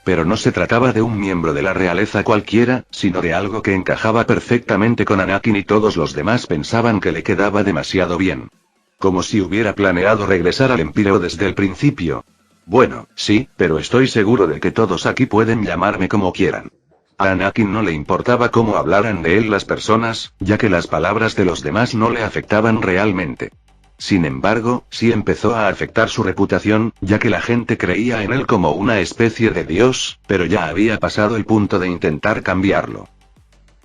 Pero no se trataba de un miembro de la realeza cualquiera, sino de algo que encajaba perfectamente con Anakin y todos los demás pensaban que le quedaba demasiado bien. Como si hubiera planeado regresar al Empíreo desde el principio. Bueno, sí, pero estoy seguro de que todos aquí pueden llamarme como quieran. A Anakin no le importaba cómo hablaran de él las personas, ya que las palabras de los demás no le afectaban realmente. Sin embargo, sí empezó a afectar su reputación, ya que la gente creía en él como una especie de dios, pero ya había pasado el punto de intentar cambiarlo.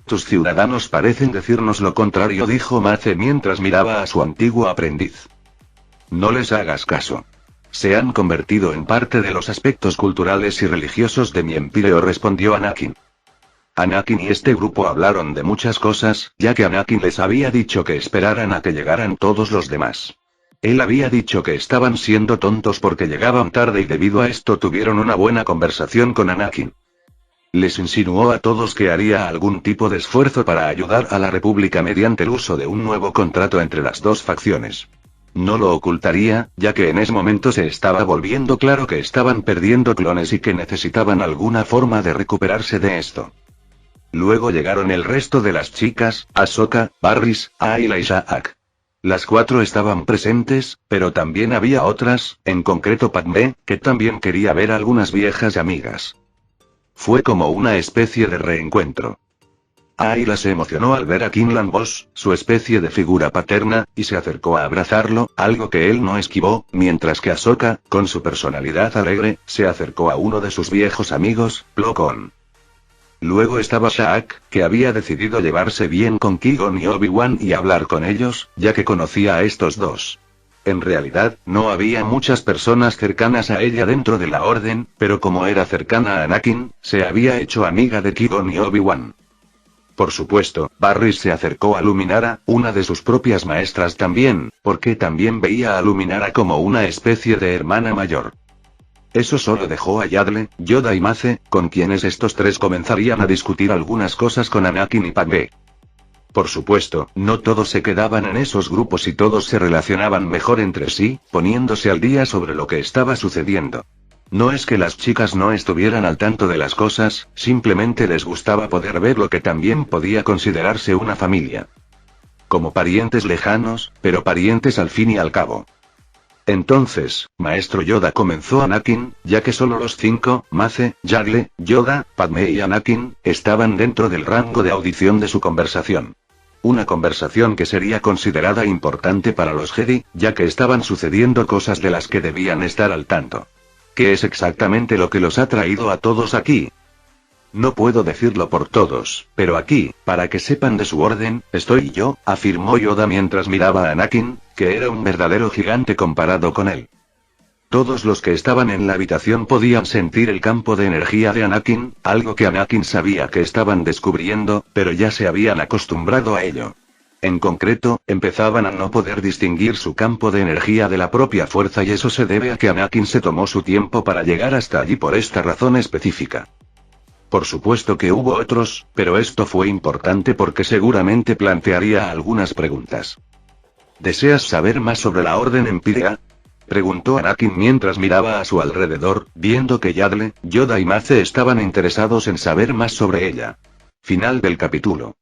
Tus ciudadanos parecen decirnos lo contrario, dijo Mace mientras miraba a su antiguo aprendiz. No les hagas caso. Se han convertido en parte de los aspectos culturales y religiosos de mi imperio, respondió Anakin. Anakin y este grupo hablaron de muchas cosas, ya que Anakin les había dicho que esperaran a que llegaran todos los demás. Él había dicho que estaban siendo tontos porque llegaban tarde y debido a esto tuvieron una buena conversación con Anakin. Les insinuó a todos que haría algún tipo de esfuerzo para ayudar a la República mediante el uso de un nuevo contrato entre las dos facciones. No lo ocultaría, ya que en ese momento se estaba volviendo claro que estaban perdiendo clones y que necesitaban alguna forma de recuperarse de esto. Luego llegaron el resto de las chicas, Ahsoka, Barris, Ayla y Sha'ak. Las cuatro estaban presentes, pero también había otras, en concreto Padmé, que también quería ver a algunas viejas amigas. Fue como una especie de reencuentro. Ayla se emocionó al ver a Quinlan Vos, su especie de figura paterna, y se acercó a abrazarlo, algo que él no esquivó, mientras que Ahsoka, con su personalidad alegre, se acercó a uno de sus viejos amigos, Plo Koon. Luego estaba Shaq, que había decidido llevarse bien con Qui-Gon y Obi-Wan y hablar con ellos, ya que conocía a estos dos. En realidad, no había muchas personas cercanas a ella dentro de la Orden, pero como era cercana a Anakin, se había hecho amiga de Qui-Gon y Obi-Wan. Por supuesto, Barris se acercó a Luminara, una de sus propias maestras también, porque también veía a Luminara como una especie de hermana mayor. Eso solo dejó a Yaddle, Yoda y Mace, con quienes estos tres comenzarían a discutir algunas cosas con Anakin y Padmé. Por supuesto, no todos se quedaban en esos grupos y todos se relacionaban mejor entre sí, poniéndose al día sobre lo que estaba sucediendo. No es que las chicas no estuvieran al tanto de las cosas, simplemente les gustaba poder ver lo que también podía considerarse una familia. Como parientes lejanos, pero parientes al fin y al cabo. Entonces, Maestro Yoda comenzó Anakin, ya que solo los 5, Mace, Yaddle, Yoda, Padmé y Anakin, estaban dentro del rango de audición de su conversación. Una conversación que sería considerada importante para los Jedi, ya que estaban sucediendo cosas de las que debían estar al tanto. ¿Qué es exactamente lo que los ha traído a todos aquí? No puedo decirlo por todos, pero aquí, para que sepan de su orden, estoy yo, afirmó Yoda mientras miraba a Anakin, que era un verdadero gigante comparado con él. Todos los que estaban en la habitación podían sentir el campo de energía de Anakin, algo que Anakin sabía que estaban descubriendo, pero ya se habían acostumbrado a ello. En concreto, empezaban a no poder distinguir su campo de energía de la propia fuerza y eso se debe a que Anakin se tomó su tiempo para llegar hasta allí por esta razón específica. Por supuesto que hubo otros, pero esto fue importante porque seguramente plantearía algunas preguntas. ¿Deseas saber más sobre la Orden Empírea?, preguntó Anakin mientras miraba a su alrededor, viendo que Yaddle, Yoda y Mace estaban interesados en saber más sobre ella. Final del capítulo.